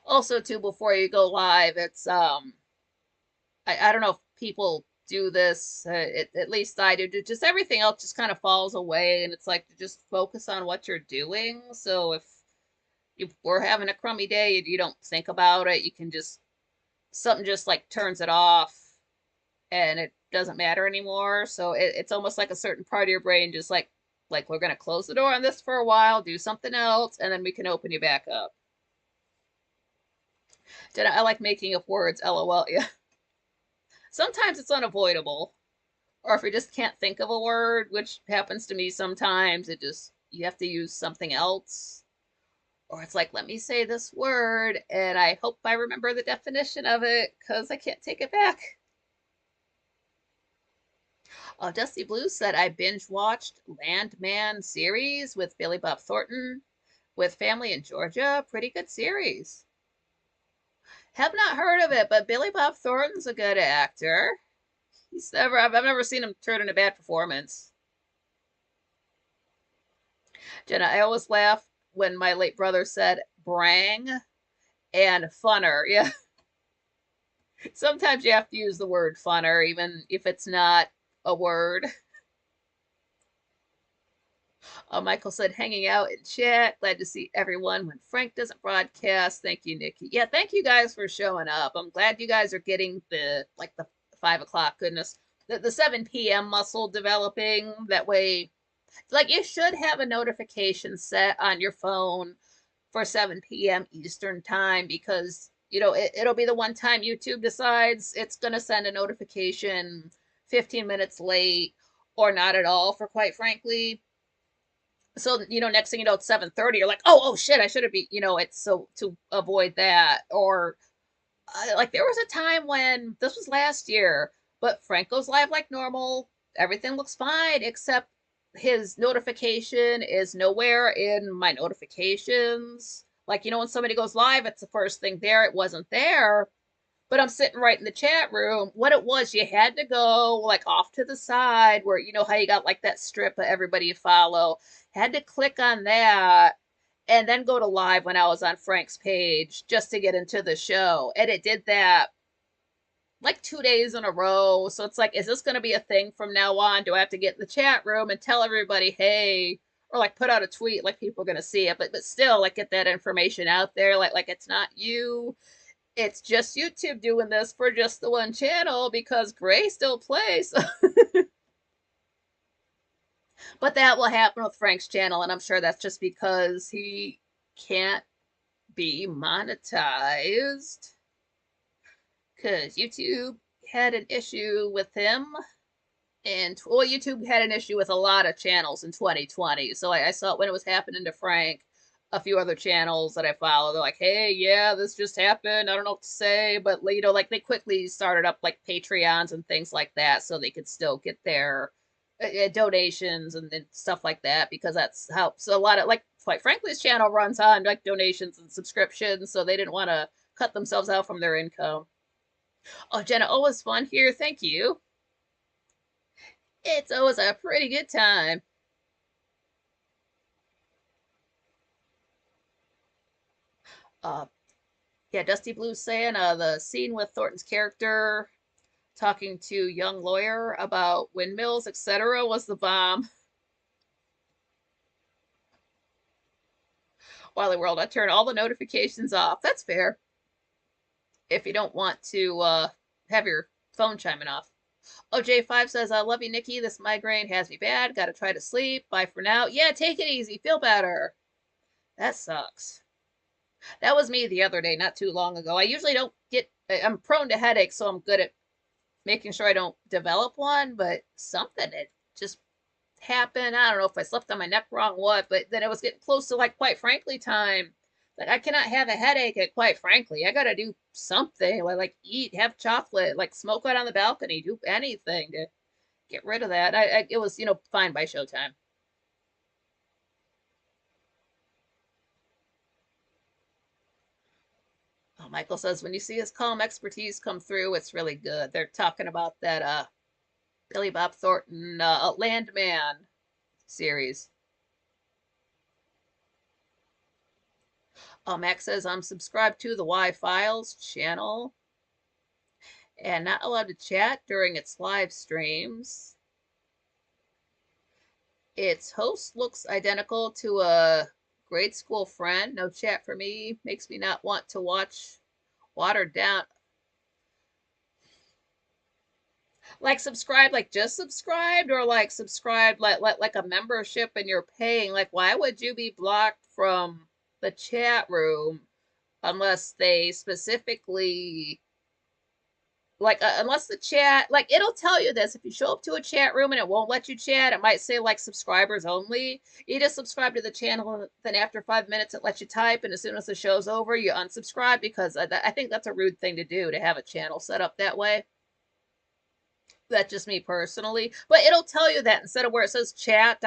Also, too, before you go live, it's I don't know if people do this. At least I do. Just everything else just kind of falls away, and it's like to just focus on what you're doing. So if you were having a crummy day and you don't think about it, you can just something just like turns it off, and it doesn't matter anymore. So it's almost like a certain part of your brain just like we're gonna close the door on this for a while, do something else, and then we can open you back up. Did I like making up words? LOL. Yeah. Sometimes it's unavoidable. Or if you just can't think of a word, which happens to me sometimes, it just you have to use something else. Or it's like, let me say this word, and I hope I remember the definition of it because I can't take it back. Dusty Blue said I binge watched Landman series with Billy Bob Thornton with family in Georgia. Pretty good series. Have not heard of it, but Billy Bob Thornton's a good actor. I've never seen him turn in a bad performance. Jenna, I always laugh when my late brother said brang and funner. Yeah. Sometimes you have to use the word funner, even if it's not a word. Michael said, hanging out in chat. Glad to see everyone when Frank doesn't broadcast. Thank you, Nikki. Yeah, thank you guys for showing up. I'm glad you guys are getting the 5 o'clock goodness, the 7 p.m. muscle developing. That way, like you should have a notification set on your phone for 7 p.m. Eastern time because it'll be the one time YouTube decides it's gonna send a notification 15 minutes late or not at all, for quite frankly. So next thing you know, it's 7:30. You're like, oh shit, I should have be. It's so to avoid that. Or like there was a time when this was last year, but Frank goes live like normal. Everything looks fine except his notification is nowhere in my notifications. Like when somebody goes live, it's the first thing there. It wasn't there, but I'm sitting right in the chat room. What it was, you had to go like off to the side where how you got like that strip of everybody you follow. Had to click on that and then go to live when I was on Frank's page just to get into the show. And it did that like 2 days in a row. So it's like, is this going to be a thing from now on? Do I have to get in the chat room and tell everybody, hey, or like put out a tweet like people are going to see it, but still like get that information out there. Like it's not you. It's just YouTube doing this for just the one channel because Gray still plays. But that will happen with Frank's channel, and I'm sure that's just because he can't be monetized. Because YouTube had an issue with him. And, well, YouTube had an issue with a lot of channels in 2020. So I saw it when it was happening to Frank. A few other channels that I follow, they're like, hey, yeah, this just happened. I don't know what to say. But, like they quickly started up like Patreons and things like that so they could still get their donations and stuff like that, because that's how, so a lot of, like, quite frankly, his channel runs on like donations and subscriptions, so they didn't want to cut themselves out from their income. Oh, Jenna, always fun here. Thank you. It's always a pretty good time. Uh, yeah, Dusty Blue's saying the scene with Thornton's character talking to young lawyer about windmills, etc., was the bomb. Wily World, I turn all the notifications off. That's fair. If you don't want to have your phone chiming off. Oh, J5 says, I love you, Nikki. This migraine has me bad. Gotta try to sleep. Bye for now. Yeah, take it easy. Feel better. That sucks. That was me the other day, not too long ago. I usually don't I'm prone to headaches, so I'm good at making sure I don't develop one, but something that just happened. I don't know if I slept on my neck wrong, what, but then it was getting close to, like, quite frankly time. Like, I cannot have a headache at quite frankly. I gotta do something, like eat, have chocolate, like smoke out on the balcony, do anything to get rid of that. It was, fine by showtime. Oh, Michael says, when you see his calm expertise come through, it's really good. They're talking about that Billy Bob Thornton Landman series. Max says, I'm subscribed to the Y Files channel and not allowed to chat during its live streams. Its host looks identical to a grade school friend. No chat for me. Makes me not want to watch watered down. Like subscribe, like just subscribed, or like subscribe like a membership and you're paying. Like, why would you be blocked from the chat room unless they specifically, like, unless the chat, like, it'll tell you this. If you show up to a chat room and it won't let you chat, it might say like subscribers only. You just subscribe to the channel, and then after 5 minutes it lets you type, and as soon as the show's over you unsubscribe, because I think that's a rude thing to do, to have a channel set up that way. That's just me personally, but it'll tell you that instead of where it says chat ...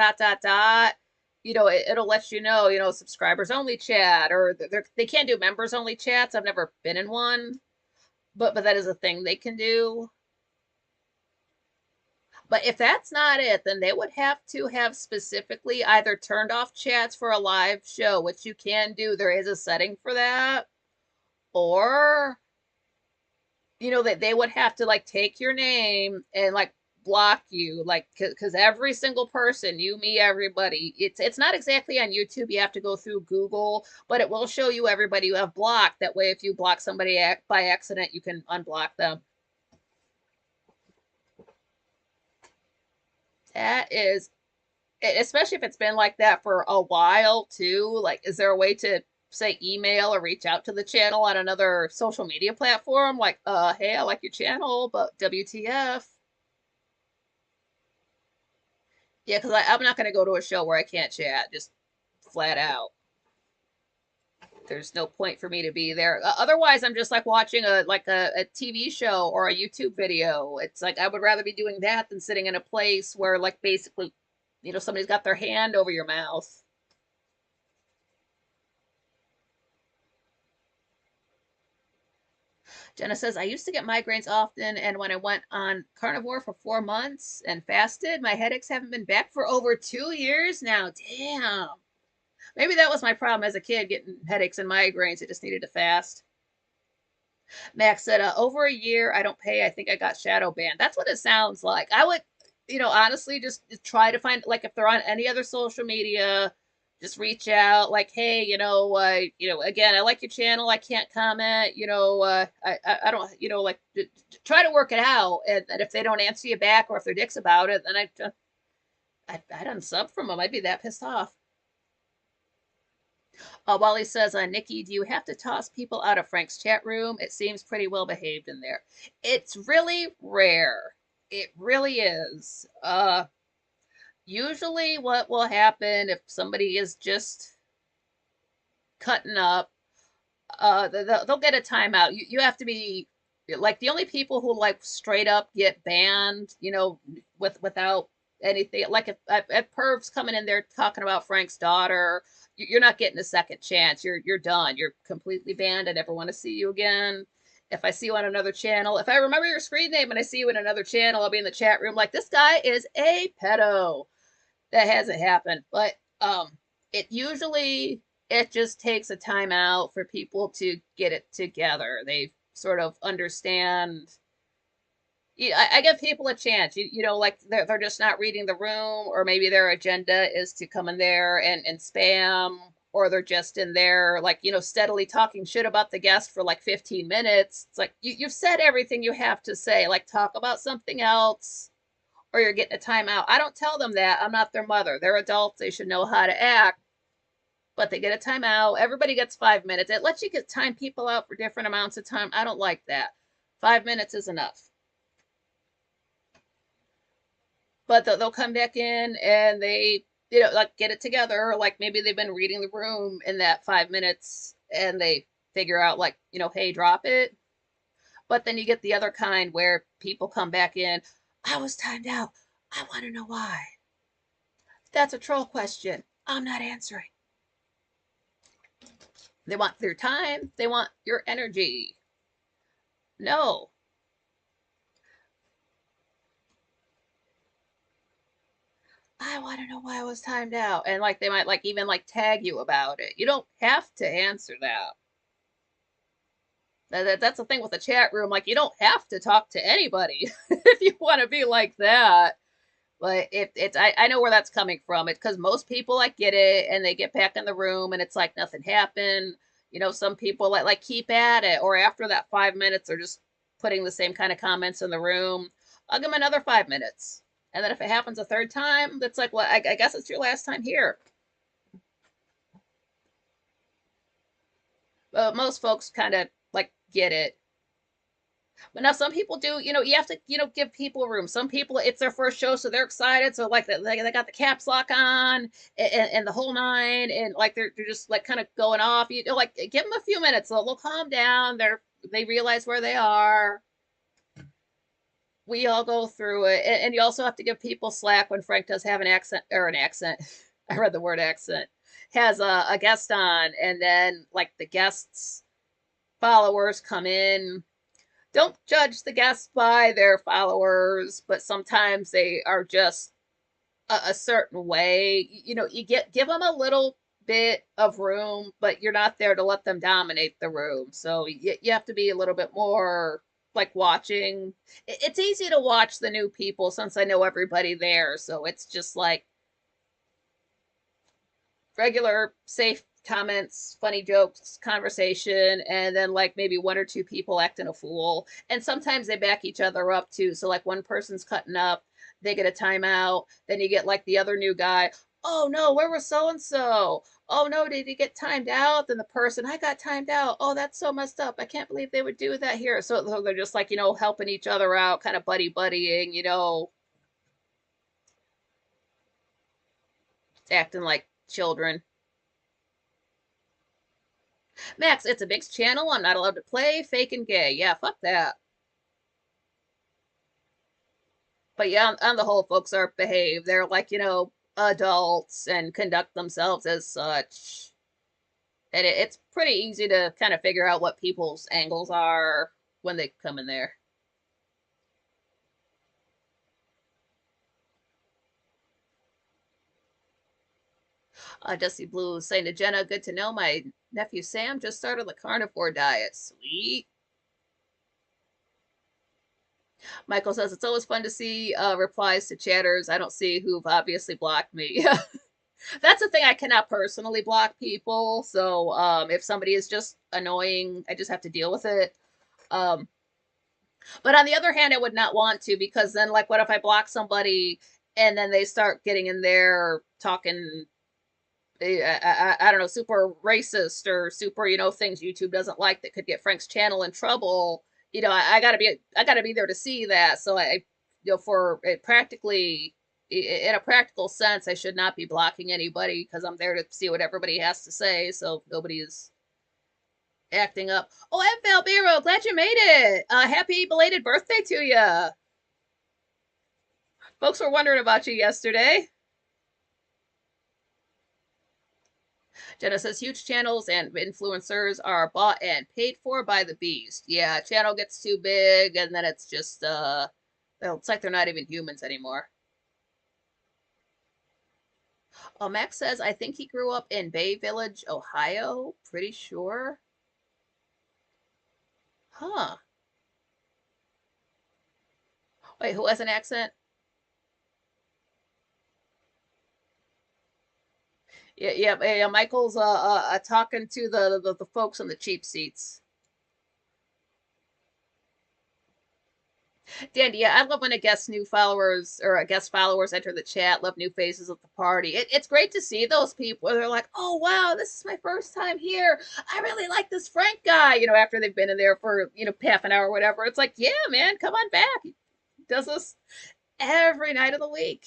it'll let you know, subscribers only chat, or they can't do members only chats. I've never been in one, but that is a thing they can do. But if that's not it, then they would have to have specifically either turned off chats for a live show, which you can do. There is a setting for that. Or that they would have to like take your name and like block you, like, because every single person, you, me, everybody, it's not exactly on YouTube. You have to go through Google, but it will show you everybody you have blocked. That way, if you block somebody by accident, you can unblock them. That is, especially if it's been like that for a while too. Like, is there a way to say email or reach out to the channel on another social media platform? Like, hey, I like your channel, but WTF? Yeah, because I'm not going to go to a show where I can't chat, just flat out. There's no point for me to be there. Otherwise, I'm just like watching a TV show or a YouTube video. It's like I would rather be doing that than sitting in a place where like basically, somebody's got their hand over your mouth. Jenna says, I used to get migraines often, and when I went on carnivore for 4 months and fasted, my headaches haven't been back for over 2 years now. Damn. Maybe that was my problem as a kid, getting headaches and migraines. I just needed to fast. Max said, over a year, I don't pay. I think I got shadow banned. That's what it sounds like. I would, honestly, just try to find, like, if they're on any other social media, just reach out, like, hey, again, I like your channel. I can't comment, I don't, like, try to work it out. And if they don't answer you back or if they're dicks about it, then I'd unsub from them. I'd be that pissed off. Wally says, Nikki, do you have to toss people out of Frank's chat room? It seems pretty well behaved in there. It's really rare. It really is. Usually what will happen if somebody is just cutting up, they'll get a timeout. You have to be like the only people who like straight up get banned, without anything. Like if Perv's coming in there talking about Frank's daughter, you're not getting a second chance. You're done. You're completely banned. I never want to see you again. If I see you on another channel, if I remember your screen name and I see you in another channel, I'll be in the chat room like, this guy is a pedo. That hasn't happened, but it just takes a timeout for people to get it together. They sort of understand. I give people a chance. Like they're just not reading the room, or maybe their agenda is to come in there and spam, or they're just in there like steadily talking shit about the guest for like 15 minutes. It's like you've said everything you have to say. Like, talk about something else, or you're getting a timeout. I don't tell them that. I'm not their mother. They're adults. They should know how to act. But they get a timeout. Everybody gets 5 minutes. It lets you get time people out for different amounts of time. I don't like that. 5 minutes is enough. But they'll come back in and they, like, get it together. Like, maybe they've been reading the room in that 5 minutes and they figure out, like, hey, drop it. But then you get the other kind where people come back in. I was timed out. I want to know why. That's a troll question. I'm not answering. They want their time. They want your energy. No. I want to know why I was timed out. And like they might like even like tag you about it. You don't have to answer that. That's the thing with the chat room. Like, you don't have to talk to anybody if you want to be like that. But I know where that's coming from. It's because most people like get it and they get back in the room and it's like nothing happened. Some people like keep at it, or after that 5 minutes they're just putting the same kind of comments in the room. I'll give them another 5 minutes. And then if it happens a third time, that's like, well, I guess it's your last time here. But most folks kind of like get it. But now some people do, you have to, give people room. Some people, it's their first show, so they're excited. So like they got the caps lock on and the whole nine, and like they're just like kind of going off. Like, give them a few minutes. They'll calm down. They realize where they are. We all go through it, and you also have to give people slack when Frank does have an accent. I read the word accent. Has a guest on, and then like the guests' followers come in. Don't judge the guests by their followers, but sometimes they are just a certain way. You give them a little bit of room, but you're not there to let them dominate the room. So you have to be a little bit more like watching. It's easy to watch the new people since I know everybody there, so it's just like regular safe comments, funny jokes, conversation, and then like maybe one or two people acting a fool. And sometimes they back each other up too. So like one person's cutting up, they get a timeout, then you get like the other new guy. Oh no, where was so and so? Oh no, did he get timed out? Then the person, I got timed out. Oh, that's so messed up. I can't believe they would do that here. So they're just like, helping each other out, kind of buddying, acting like children. Max, it's a mixed channel. I'm not allowed to play. Fake and gay. Yeah, fuck that. But yeah, on the whole, folks are behave. They're like, adults and conduct themselves as such. And it's pretty easy to kind of figure out what people's angles are when they come in there. Dusty Blue saying to Jenna, good to know my nephew Sam just started the carnivore diet. Sweet. Michael says it's always fun to see replies to chatters I don't see who've obviously blocked me. That's the thing. I cannot personally block people. So if somebody is just annoying, I just have to deal with it. Um, but on the other hand, I would not want to because then, like, what if I block somebody and then they start getting in there talking, I don't know, super racist or super, things YouTube doesn't like that could get Frank's channel in trouble. I gotta be there to see that. So for it practically, in a practical sense, I should not be blocking anybody because I'm there to see what everybody has to say. So nobody is acting up. Oh, M. Valbero, glad you made it. Happy belated birthday to you. Folks were wondering about you yesterday. Jenna says huge channels and influencers are bought and paid for by the beast. Yeah, channel gets too big and then it's just it's like they're not even humans anymore. Oh, Max says I think he grew up in Bay Village, Ohio. Pretty sure. Huh. Wait, who has an accent? Yeah. Michael's talking to the folks on the cheap seats. Dandy, yeah, I love when a guest followers enter the chat. Love new faces at the party. It's great to see those people. They're like, oh wow, this is my first time here. I really like this Frank guy. After they've been in there for half an hour or whatever. It's like, yeah, man, come on back. He does this every night of the week.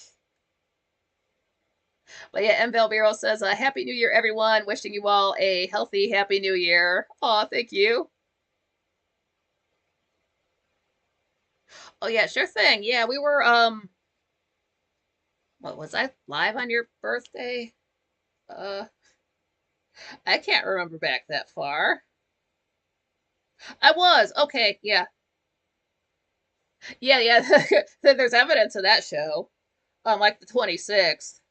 But yeah, M. Valvero says, Happy New Year, everyone. Wishing you all a healthy, Happy New Year. Aw, thank you. Oh yeah, sure thing. Yeah, we were what was I live on your birthday? Uh I can't remember back that far. I was. Okay, yeah. Yeah. There's evidence of that show. Like the 26th.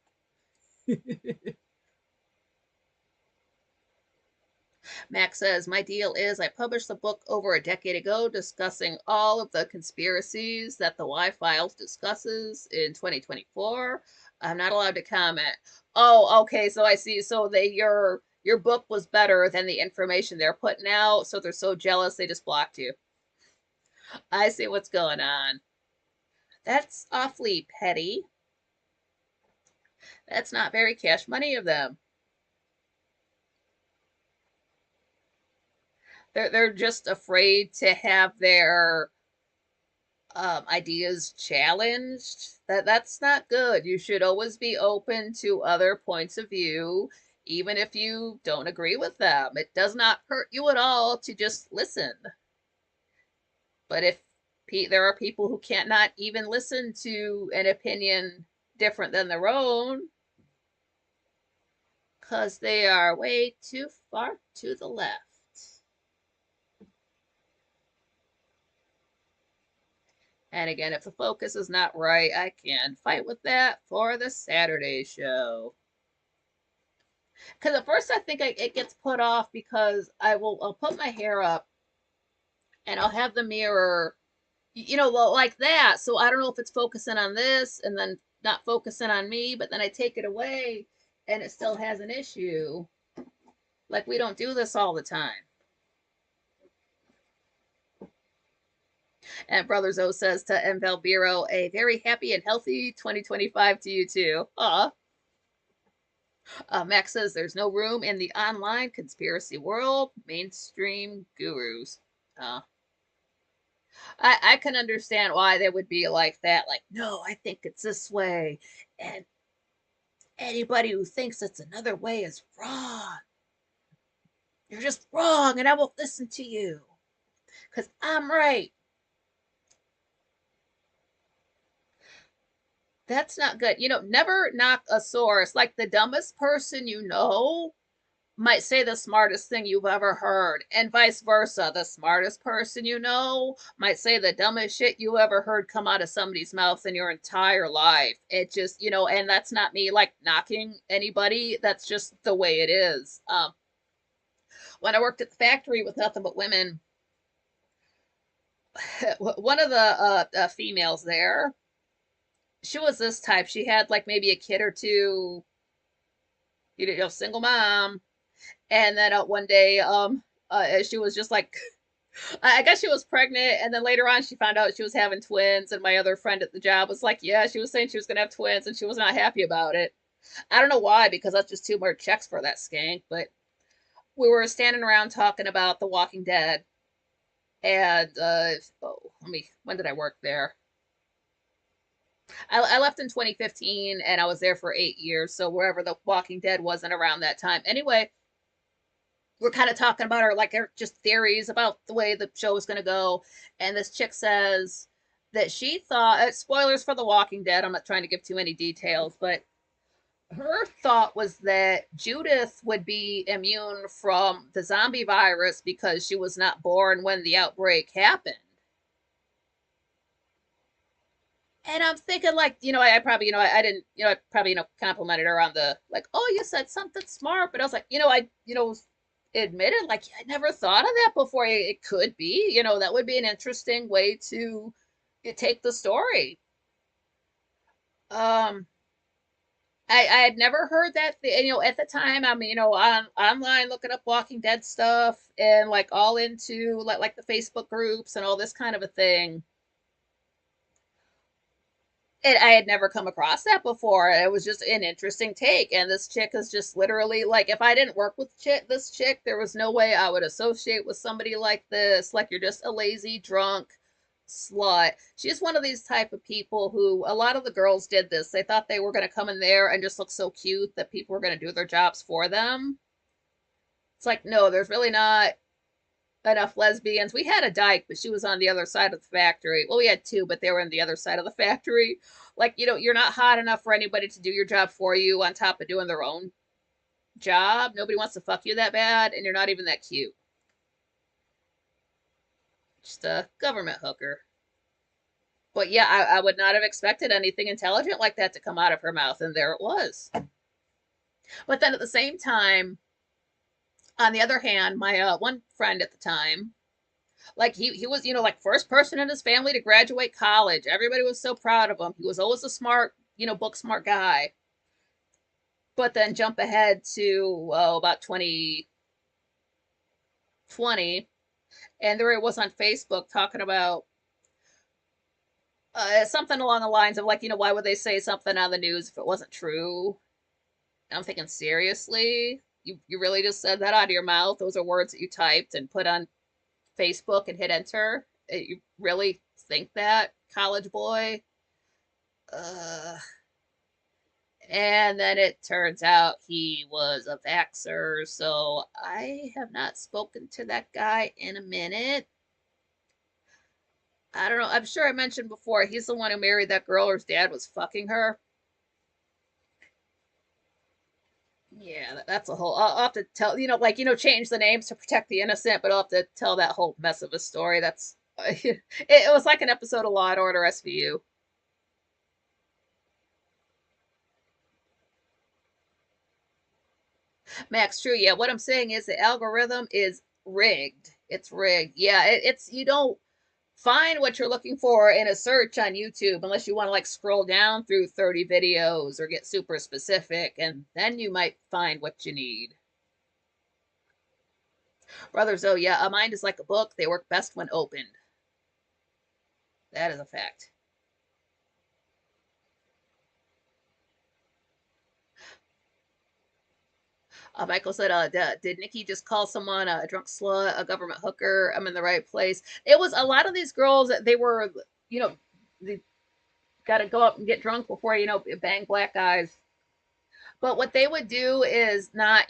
Max says, my deal is I published the book over a decade ago discussing all of the conspiracies that the Y Files discusses in 2024. I'm not allowed to comment. Oh, okay, so I see. So your book was better than the information they're putting out, so they're so jealous they just blocked you. I see what's going on. That's awfully petty. That's not very cash money of them. They're just afraid to have their ideas challenged. That's not good. You should always be open to other points of view, even if you don't agree with them. It does not hurt you at all to just listen. But if there are people who can't not even listen to an opinion different than their own, because they are way too far to the left. And again, if the focus is not right, I can fight with that for the Saturday show. Because at first I think it gets put off because I'll put my hair up and I'll have the mirror, like that. So I don't know if it's focusing on this and then not focusing on me, but then I take it away and it still has an issue. Like we don't do this all the time. And Brother Zoe says to M. Valbiro, a very happy and healthy 2025 to you too. Max says there's no room in the online conspiracy world. Mainstream gurus. Uh, I can understand why they would be like that. Like, no, I think it's this way. And anybody who thinks it's another way is wrong. You're just wrong, and I won't listen to you because I'm right. That's not good. Never knock a source. Like the dumbest person you know might say the smartest thing you've ever heard, and vice versa. The smartest person you know might say the dumbest shit you ever heard come out of somebody's mouth in your entire life. It just, and that's not me like knocking anybody. That's just the way it is. When I worked at the factory with nothing but women, one of the females there, she was this type. She had like maybe a kid or two, single mom. And then one day, she was just like, I guess she was pregnant. And then later on, she found out she was having twins. And my other friend at the job was like, yeah, she was saying she was going to have twins. And she was not happy about it. I don't know why, because that's just too much checks for that skank. But we were standing around talking about The Walking Dead. And, when did I work there? I left in 2015 and I was there for 8 years. So wherever The Walking Dead wasn't around that time. Anyway, we're kind of talking about our just theories about the way the show is going to go. And this chick says that she thought, spoilers for The Walking Dead, I'm not trying to give too many details, but her thought was that Judith would be immune from the zombie virus because she was not born when the outbreak happened. And I'm thinking, like, I probably, I didn't, I probably, complimented her on the, like, oh, you said something smart. But I was like, admitted, like, I never thought of that before. It could be, that would be an interesting way to take the story. Um, I had never heard that, at the time, I'm, online looking up Walking Dead stuff and like all into like the Facebook groups and all this kind of a thing. And I had never come across that before. It was just an interesting take. And this chick is just literally like, if I didn't work with this chick, there was no way I would associate with somebody like this. Like, you're just a lazy, drunk slut. She's one of these type of people who, a lot of the girls did this. They thought they were going to come in there and just look so cute that people were going to do their jobs for them. It's like, no, there's really not enough lesbians. We had a dyke, but she was on the other side of the factory. Well, we had two, but they were on the other side of the factory. Like, you're not hot enough for anybody to do your job for you on top of doing their own job. Nobody wants to fuck you that bad, and you're not even that cute. Just a government hooker. But yeah, I would not have expected anything intelligent like that to come out of her mouth, and there it was. But then at the same time, on the other hand, my one friend at the time, like he was, like first person in his family to graduate college. Everybody was so proud of him. He was always a smart, book smart guy. But then jump ahead to about 2020, and there it was on Facebook talking about something along the lines of like, why would they say something on the news if it wasn't true? And I'm thinking, seriously, you really just said that out of your mouth? Those are words that you typed and put on Facebook and hit enter? You really think that, college boy? Uh, and then it turns out he was a vaxxer, so I have not spoken to that guy in a minute. I don't know. I'm sure I mentioned before, he's the one who married that girl whose dad was fucking her. Yeah, that's a whole. I'll have to tell, change the names to protect the innocent, but I'll have to tell that whole mess of a story. That's it was like an episode of Law and Order SVU. Max, true. Yeah, what I'm saying is the algorithm is rigged. It's rigged. Yeah, it's you don't find what you're looking for in a search on YouTube unless you want to like scroll down through 30 videos or get super specific, and then you might find what you need. Brothers, oh yeah, a mind is like a book. They work best when opened. That is a fact. Michael said, did Nikki just call someone a drunk slut, a government hooker? I'm in the right place. It was a lot of these girls, they were, you know, they got to go up and get drunk before, bang black guys. But what they would do is not,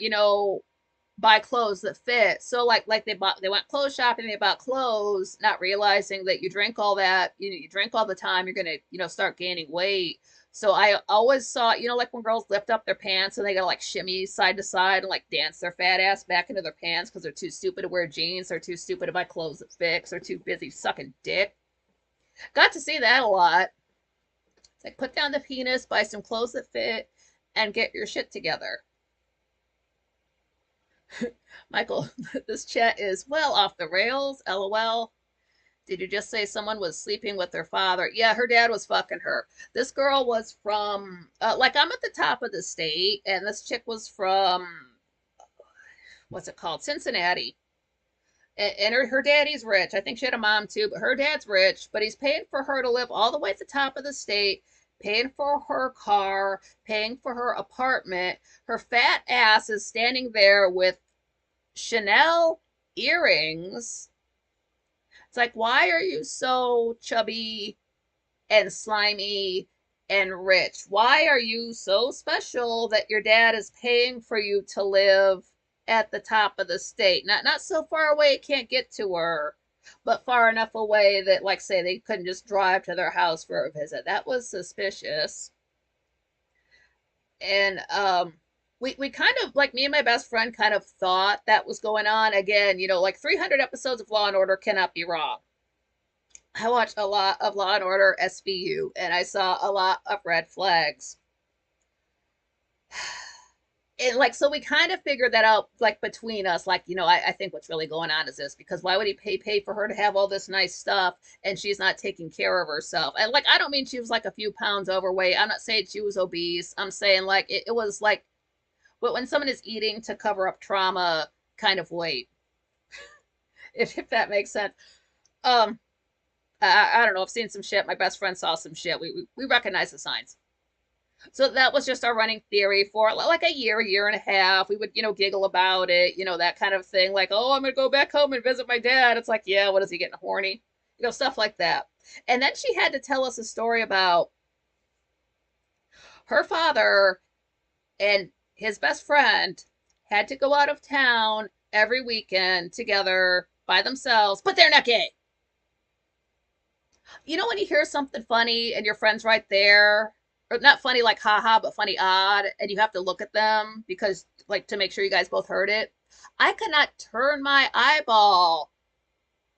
buy clothes that fit. So like they went clothes shopping, they bought clothes, not realizing that you drink all that, you drink all the time, you're gonna, start gaining weight. So I always saw, like when girls lift up their pants and they gotta like shimmy side to side and like dance their fat ass back into their pants because they're too stupid to wear jeans, they're too stupid to buy clothes that fit, they're too busy sucking dick. Got to see that a lot. It's like put down the penis, buy some clothes that fit, and get your shit together. Michael, this chat is well off the rails. LOL. Did you just say someone was sleeping with their father? Yeah, her dad was fucking her. This girl was from, like, I'm at the top of the state, and this chick was from, what's it called? Cincinnati. And her daddy's rich. I think she had a mom too, but her dad's rich, but he's paying for her to live all the way at the top of the state, paying for her car, paying for her apartment. Her fat ass is standing there with Chanel earrings. It's like, why are you so chubby and slimy and rich? Why are you so special that your dad is paying for you to live at the top of the state? Not so far away it can't get to her, but far enough away that, like, say they couldn't just drive to their house for a visit. That was suspicious. And we kind of, like, me and my best friend kind of thought that was going on. Again, like 300 episodes of Law and Order cannot be wrong. I watched a lot of Law and Order SVU, and I saw a lot of red flags. And like, so we kind of figured that out, like, between us, like, I think what's really going on is this, because why would he pay for her to have all this nice stuff and she's not taking care of herself? And like, I don't mean she was like a few pounds overweight, I'm not saying she was obese, I'm saying like it was like, but when someone is eating to cover up trauma kind of weight, if that makes sense. um I don't know, I've seen some shit, my best friend saw some shit, we recognize the signs. So that was just our running theory for like a year and a half. We would, giggle about it, that kind of thing. Like, oh, I'm going to go back home and visit my dad. It's like, yeah, what is he getting horny? Stuff like that. And then she had to tell us a story about her father and his best friend had to go out of town every weekend together by themselves, but they're not gay. When you hear something funny and your friend's right there, or not funny like haha, but funny odd, and you have to look at them because, like, to make sure you guys both heard it. I could not turn my eyeball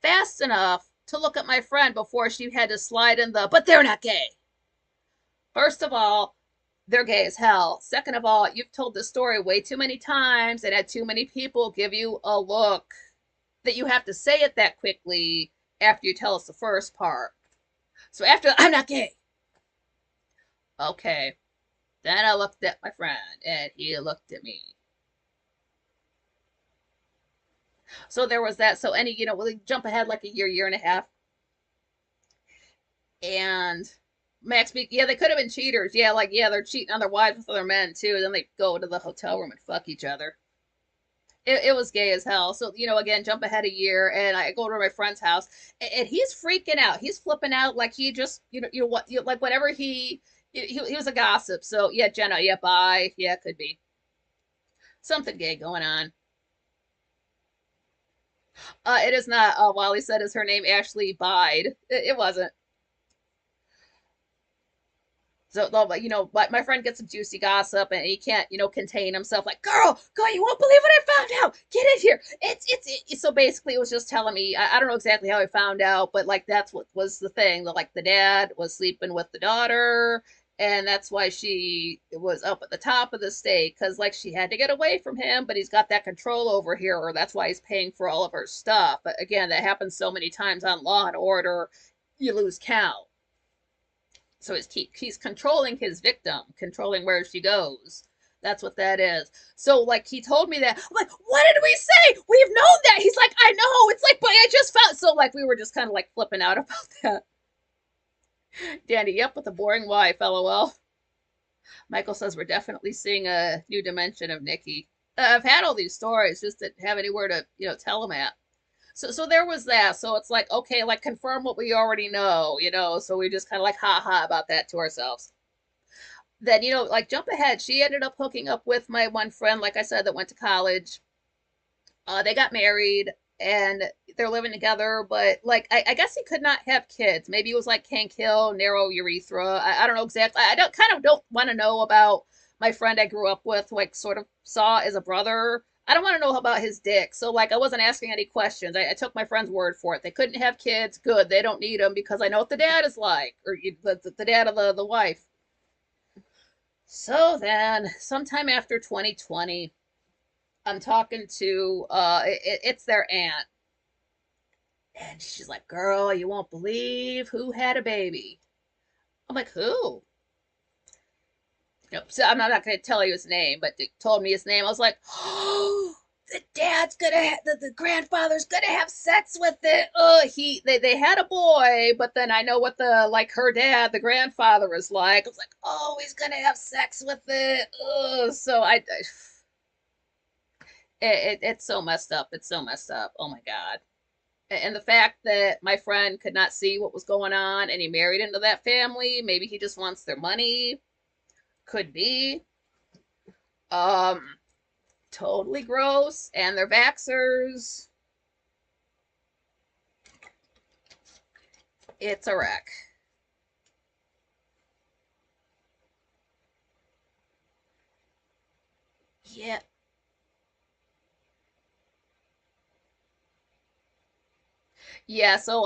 fast enough to look at my friend before she had to slide in the, but they're not gay. First of all, they're gay as hell. Second of all, you've told this story way too many times and had too many people give you a look that you have to say it that quickly after you tell us the first part. So after, I'm not gay. Okay. Then I looked at my friend and he looked at me. So there was that. So we'll jump ahead like a year and a half. And Max, yeah, they could have been cheaters. Yeah, like, yeah, they're cheating on their wives with other men too. Then they go to the hotel room and fuck each other. It was gay as hell. So, again, jump ahead a year, and I go to my friend's house, and he's freaking out. He's flipping out like he just, like whatever he was a gossip. So, yeah, Jenna, yeah, bye. Yeah, could be something gay going on. It is not. Wally said, is her name Ashley Bide? It wasn't. So, but my friend gets some juicy gossip, and he can't, contain himself. Like, girl, you won't believe what I found out. Get in here. So basically, it was just telling me. I don't know exactly how I found out, but like that's what was the thing. Like the dad was sleeping with the daughter, and that's why she was up at the top of the state, because like she had to get away from him, but he's got that control over here, or that's why he's paying for all of her stuff. But again, that happens so many times on Law and Order, you lose count. So he's controlling his victim, controlling where she goes. That's what that is. So like he told me that. I'm like, what did we say? We've known that. He's like, I know. It's like, but I just found. So like we were just kind of like flipping out about that. Danny, yep, with a boring wife, lol. Michael says we're definitely seeing a new dimension of Nikki. I've had all these stories, just didn't have anywhere to, tell them at. So there was that. So it's like, okay, like confirm what we already know, So we just kind of like ha ha about that to ourselves. Then, like jump ahead. She ended up hooking up with my one friend, like I said, that went to college. They got married and they're living together, but like I guess he could not have kids. Maybe it was like can't kill, narrow urethra. I don't know exactly. I don't want to know about my friend I grew up with, like sort of saw as a brother. I don't want to know about his dick. So like I wasn't asking any questions. I took my friend's word for it. They couldn't have kids. Good. They don't need them because I know what the dad is like, or the dad of the wife. So then, sometime after 2020, I'm talking to it's their aunt, and she's like, "Girl, you won't believe who had a baby." I'm like, "Who?" So I'm not going to tell you his name, but they told me his name. I was like, "Oh, the dad's gonna, the grandfather's gonna have sex with it." They had a boy, but then I know what the like her dad, the grandfather, is like. I was like, "Oh, he's gonna have sex with it." So it's so messed up. It's so messed up. Oh my god. And the fact that my friend could not see what was going on and he married into that family, maybe he just wants their money. Could be. Um, totally gross. And they're vaxxers. It's a wreck. Yeah. Yeah, so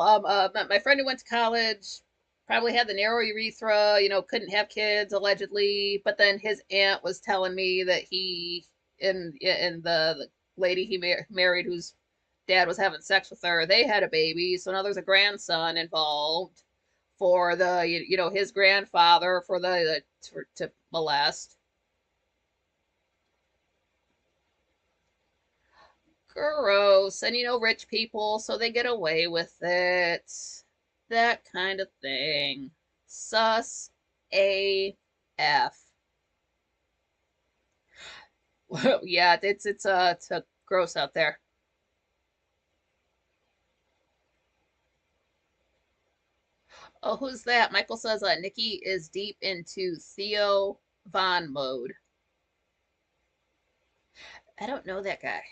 my friend who went to college probably had the narrow urethra, couldn't have kids allegedly, but then his aunt was telling me that he and the lady he married whose dad was having sex with her, they had a baby, so now there's a grandson involved for the his grandfather for to molest. Gross. And rich people, so they get away with it. That kind of thing. Sus AF. Well, yeah, it's gross out there. Oh, who's that? Michael says Nikki is deep into Theo Von mode. I don't know that guy.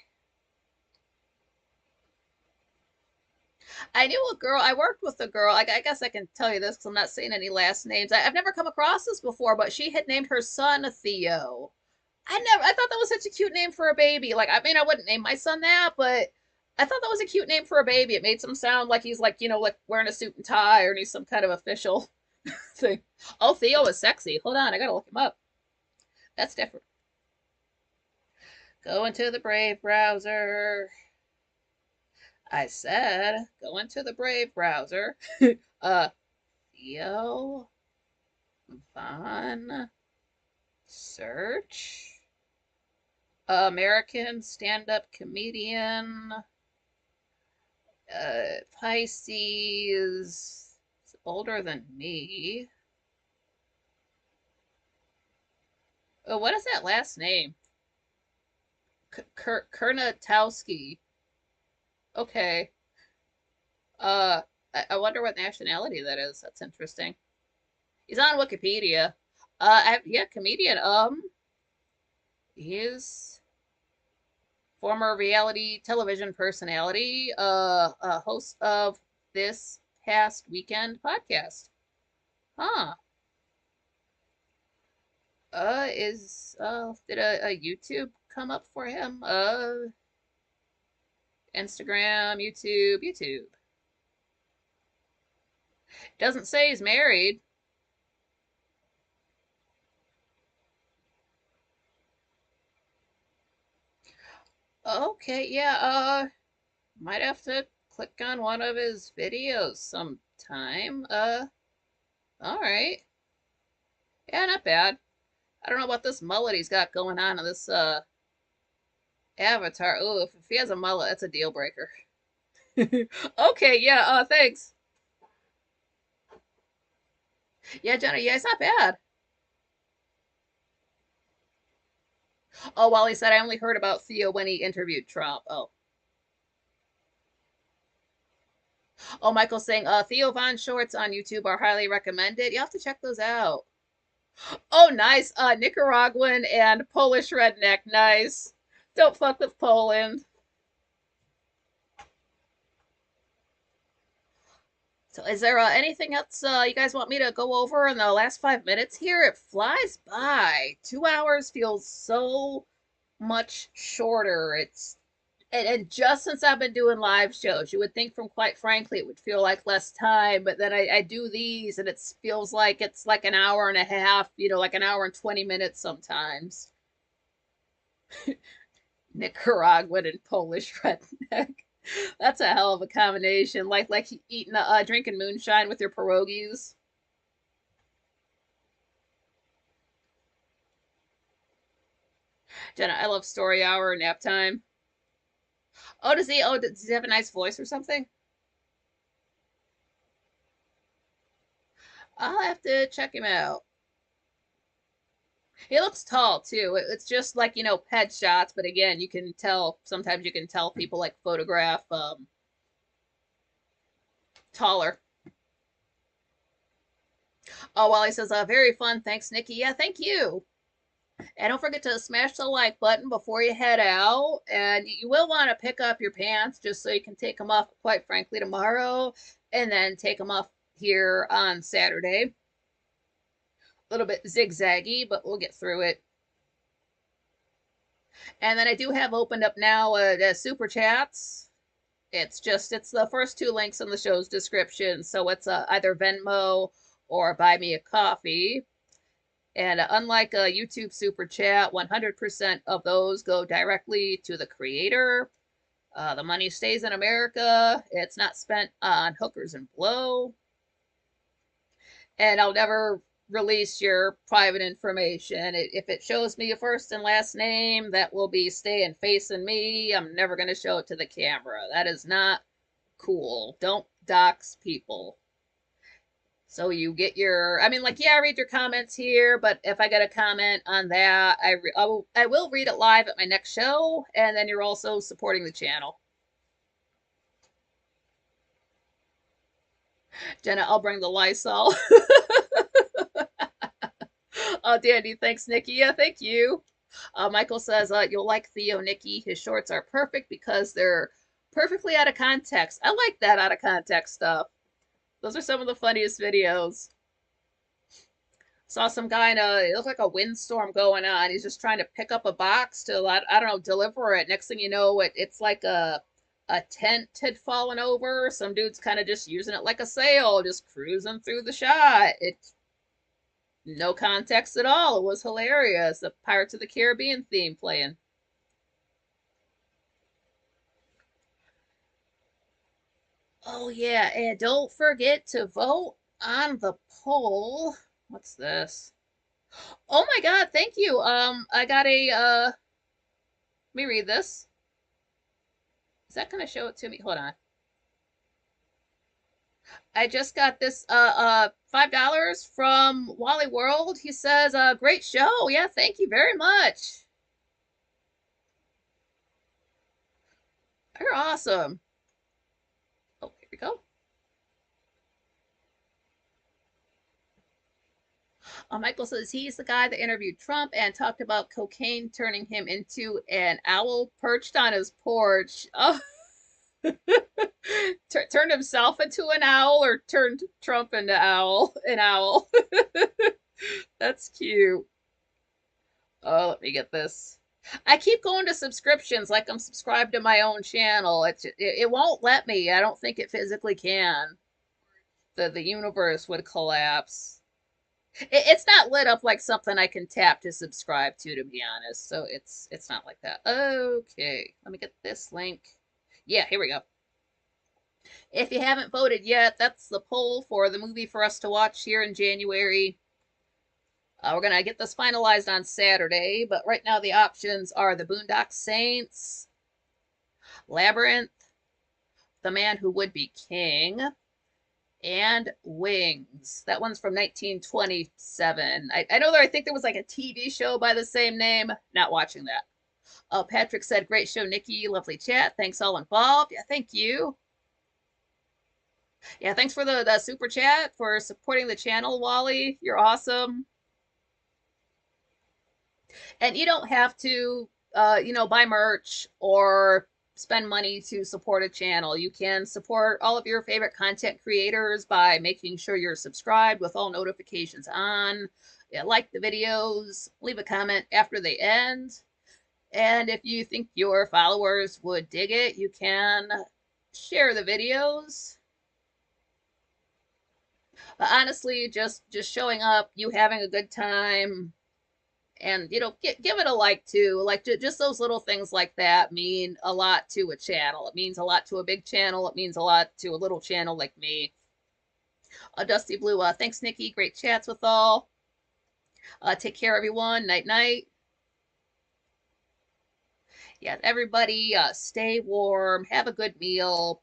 I knew a girl. I worked with a girl. I guess I can tell you this because I'm not saying any last names. I've never come across this before, but she had named her son Theo. I thought that was such a cute name for a baby. Like, I mean, I wouldn't name my son that, but I thought that was a cute name for a baby. It made him sound like he's like, like wearing a suit and tie or he's some kind of official thing. Oh, Theo is sexy. Hold on, I gotta look him up. That's different. Go into the Brave browser. I said, go into the Brave browser. uh, Theo Von search. American stand-up comedian. Pisces. Is older than me. Oh, what is that last name? Kernatowski. Okay. Uh, I wonder what nationality that is. That's interesting. He's on Wikipedia. Yeah, comedian. He's former reality television personality. A host of This Past Weekend podcast. Huh. Is did a YouTube come up for him? Instagram, YouTube. Doesn't say he's married. Okay, yeah, might have to click on one of his videos sometime. All right. Yeah, not bad. I don't know about this mullet he's got going on in this avatar. Oh, if he has a mullet, that's a deal breaker. Okay, yeah, thanks. Yeah, Jenna, yeah, it's not bad. Oh, well, he said I only heard about Theo when he interviewed Trump. Oh, Michael's saying, Theo Von Shorts on YouTube are highly recommended. You have to check those out. Oh, nice. Nicaraguan and Polish redneck. Nice. Don't fuck with Poland. So, is there anything else you guys want me to go over in the last 5 minutes here? It flies by. 2 hours feels so much shorter. And just since I've been doing live shows, you would think from quite frankly it would feel like less time, but then I do these and it feels like it's like an hour and a half, like an hour and 20 minutes sometimes. Nicaraguan and Polish redneck. That's a hell of a combination. Like eating drinking moonshine with your pierogies. Jenna, I love story hour and nap time. Oh, does he? Oh, does he have a nice voice or something? I'll have to check him out. He looks tall too. It's just like pet shots, but again, you can tell. Sometimes you can tell people like photograph taller. Oh, well, he says, very fun. Thanks, Nikki. Yeah, thank you. And don't forget to smash the like button before you head out. And you will want to pick up your pants just so you can take them off, quite frankly, tomorrow, and then take them off here on Saturday. A little bit zigzaggy, but we'll get through it. And then I do have opened up now super chats. It's the first two links in the show's description. So it's either Venmo or Buy Me a Coffee. And unlike a YouTube super chat, 100% of those go directly to the creator. The money stays in America. It's not spent on hookers and blow. And I'll never release your private information. If it shows me your first and last name, that will be staying facing me. I'm never going to show it to the camera. That is not cool. Don't dox people. So you get I mean, like, yeah, I read your comments here, but if I get a comment on that, I will read it live at my next show, and then you're also supporting the channel. Jenna, I'll bring the Lysol. Oh, Dandy, thanks, Nikki. Yeah, thank you. Michael says, you'll like Theo, Nikki. His shorts are perfect because they're perfectly out of context. I like that out of context stuff. Those are some of the funniest videos. Saw some guy it looked like a windstorm going on. He's just trying to pick up a box to, I don't know, deliver it. Next thing you know, it's like a tent had fallen over. Some dude's kind of just using it like a sail, just cruising through the shot. It's no context at all. It was hilarious. The Pirates of the Caribbean theme playing. Oh yeah, and don't forget to vote on the poll. What's this? Oh my God, thank you. I got let me read this. Is that gonna show it to me? Hold on. I just got this $5 from Wally World. He says, great show. Yeah, thank you very much. You're awesome. Oh, here we go. Michael says he's the guy that interviewed Trump and talked about cocaine turning him into an owl perched on his porch. Oh, turned himself into an owl or turned Trump into an owl. That's cute. Oh, let me get this. I keep going to subscriptions like I'm subscribed to my own channel. It won't let me. I don't think it physically can. The universe would collapse. It's not lit up like something I can tap to subscribe to be honest. So it's not like that. Okay, let me get this link. Yeah, here we go. If you haven't voted yet, that's the poll for the movie for us to watch here in January. We're gonna get this finalized on Saturday, but right now the options are The Boondock Saints, Labyrinth, The Man Who Would Be King, and Wings. That one's from 1927. I know that I think there was like a TV show by the same name. Not watching that. Patrick said, "Great show, Nikki. Lovely chat. Thanks all involved." Yeah, thank you. Yeah, thanks for the super chat for supporting the channel, Wally. You're awesome. And you don't have to, buy merch or spend money to support a channel. You can support all of your favorite content creators by making sure you're subscribed with all notifications on. Yeah, like the videos, leave a comment after they end. And if you think your followers would dig it, you can share the videos. But honestly, just showing up, you having a good time, and give it a like too. Like just those little things like that mean a lot to a channel. It means a lot to a big channel. It means a lot to a little channel like me. Dusty Blue, thanks Nikki. Great chats with all. Take care everyone. Night night. Yeah, everybody, stay warm. Have a good meal.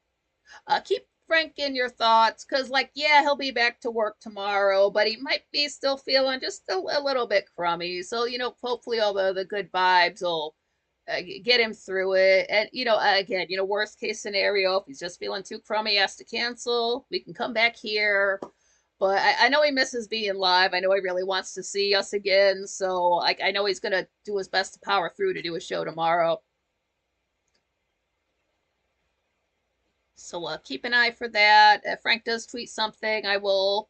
Keep Frank in your thoughts, because, like, yeah, he'll be back to work tomorrow, but he might be still feeling just a little bit crummy. So, hopefully all the good vibes will get him through it. And, again, worst case scenario, if he's just feeling too crummy, he has to cancel. We can come back here. But I know he misses being live. I know he really wants to see us again. So, like, I know he's going to do his best to power through to do a show tomorrow. So keep an eye for that. If Frank does tweet something, I will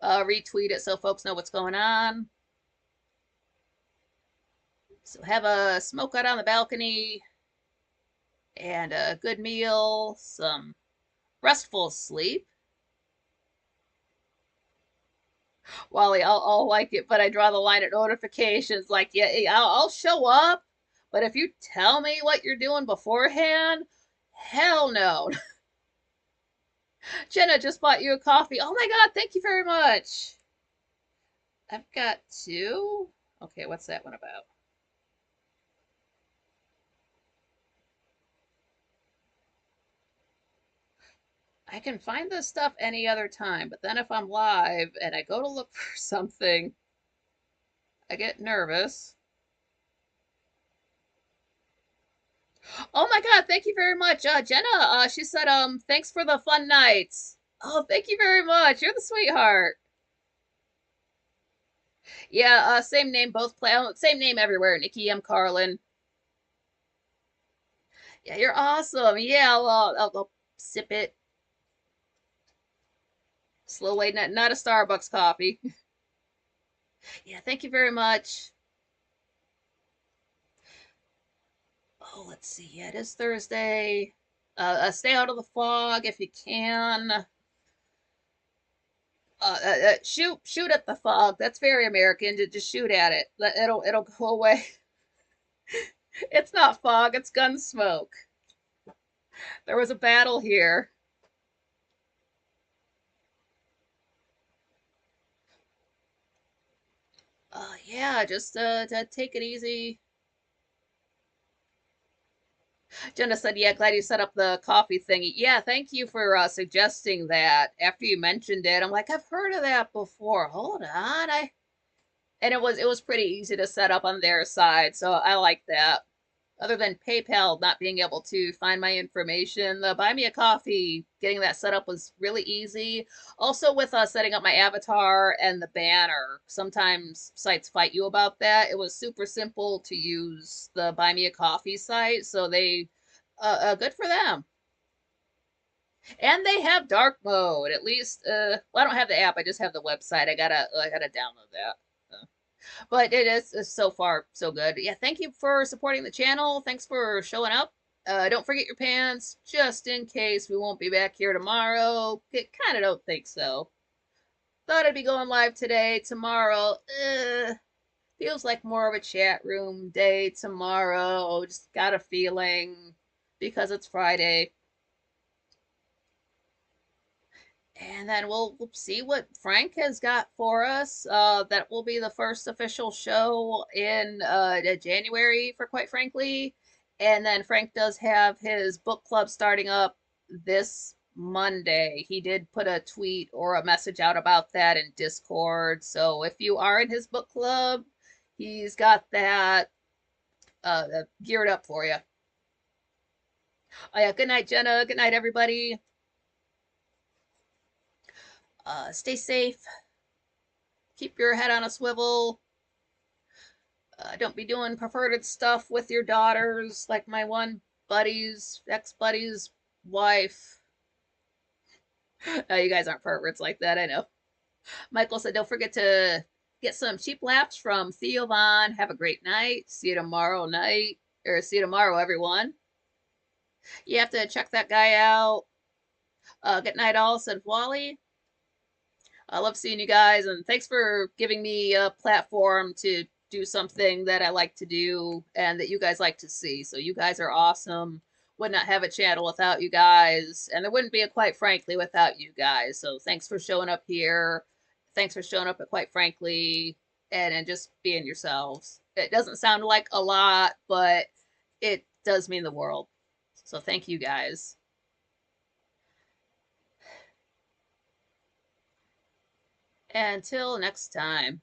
retweet it so folks know what's going on. So have a smoke out on the balcony and a good meal, some restful sleep. Wally, I'll like it, but I draw the line at notifications. Like, yeah, I'll show up, but if you tell me what you're doing beforehand, hell no. Jenna just bought you a coffee. Oh my God, thank you very much. I've got two. Okay, what's that one about? I can find this stuff any other time, but then if I'm live and I go to look for something, I get nervous. Oh my God, thank you very much. Jenna, she said, thanks for the fun nights. Oh, thank you very much. You're the sweetheart. Yeah, same name, both play, same name everywhere. Nikki M. Carlin. Yeah, you're awesome. Yeah, I'll sip it slowly. Not a Starbucks coffee. Yeah, thank you very much. Oh, let's see. Yeah, it is Thursday. Stay out of the fog if you can. Shoot at the fog. That's very American. To just shoot at it. It'll go away. It's not fog. It's gun smoke. There was a battle here. Yeah, just take it easy. Jenna said, "Yeah, glad you set up the coffee thingy." Yeah, thank you for suggesting that. After you mentioned it, I'm like, I've heard of that before. Hold on, and it was pretty easy to set up on their side, so I like that. Other than PayPal not being able to find my information, the Buy Me a Coffee, getting that set up was really easy. Also, with setting up my avatar and the banner, sometimes sites fight you about that. It was super simple to use the Buy Me a Coffee site, so they, good for them. And they have dark mode. At least, well, I don't have the app. I just have the website. I gotta download that. But it is so far so good. Yeah, thank you for supporting the channel. Thanks for showing up. Don't forget your pants, just in case we won't be back here tomorrow. Kind of don't think so. Thought I'd be going live today. Tomorrow, feels like more of a chat room day tomorrow. Just got a feeling because it's Friday. And then we'll see what Frank has got for us. That will be the first official show in January, for quite frankly. And then Frank does have his book club starting up this Monday. He did put a tweet or a message out about that in Discord. So if you are in his book club, he's got that geared up for you. Oh, yeah, good night, Jenna. Good night, everybody. Stay safe. Keep your head on a swivel. Don't be doing perverted stuff with your daughters, like my one ex-buddy's wife. No, you guys aren't perverts like that, I know. Michael said, don't forget to get some cheap laps from Theo Von. Have a great night. See you tomorrow night. Or see you tomorrow, everyone. You have to check that guy out. Good night, all, said Wally. I love seeing you guys, and thanks for giving me a platform to do something that I like to do and that you guys like to see. So you guys are awesome. Would not have a channel without you guys, and there wouldn't be a Quite Frankly without you guys. So thanks for showing up here. Thanks for showing up at Quite Frankly and just being yourselves. It doesn't sound like a lot, but it does mean the world. So thank you guys. Until next time.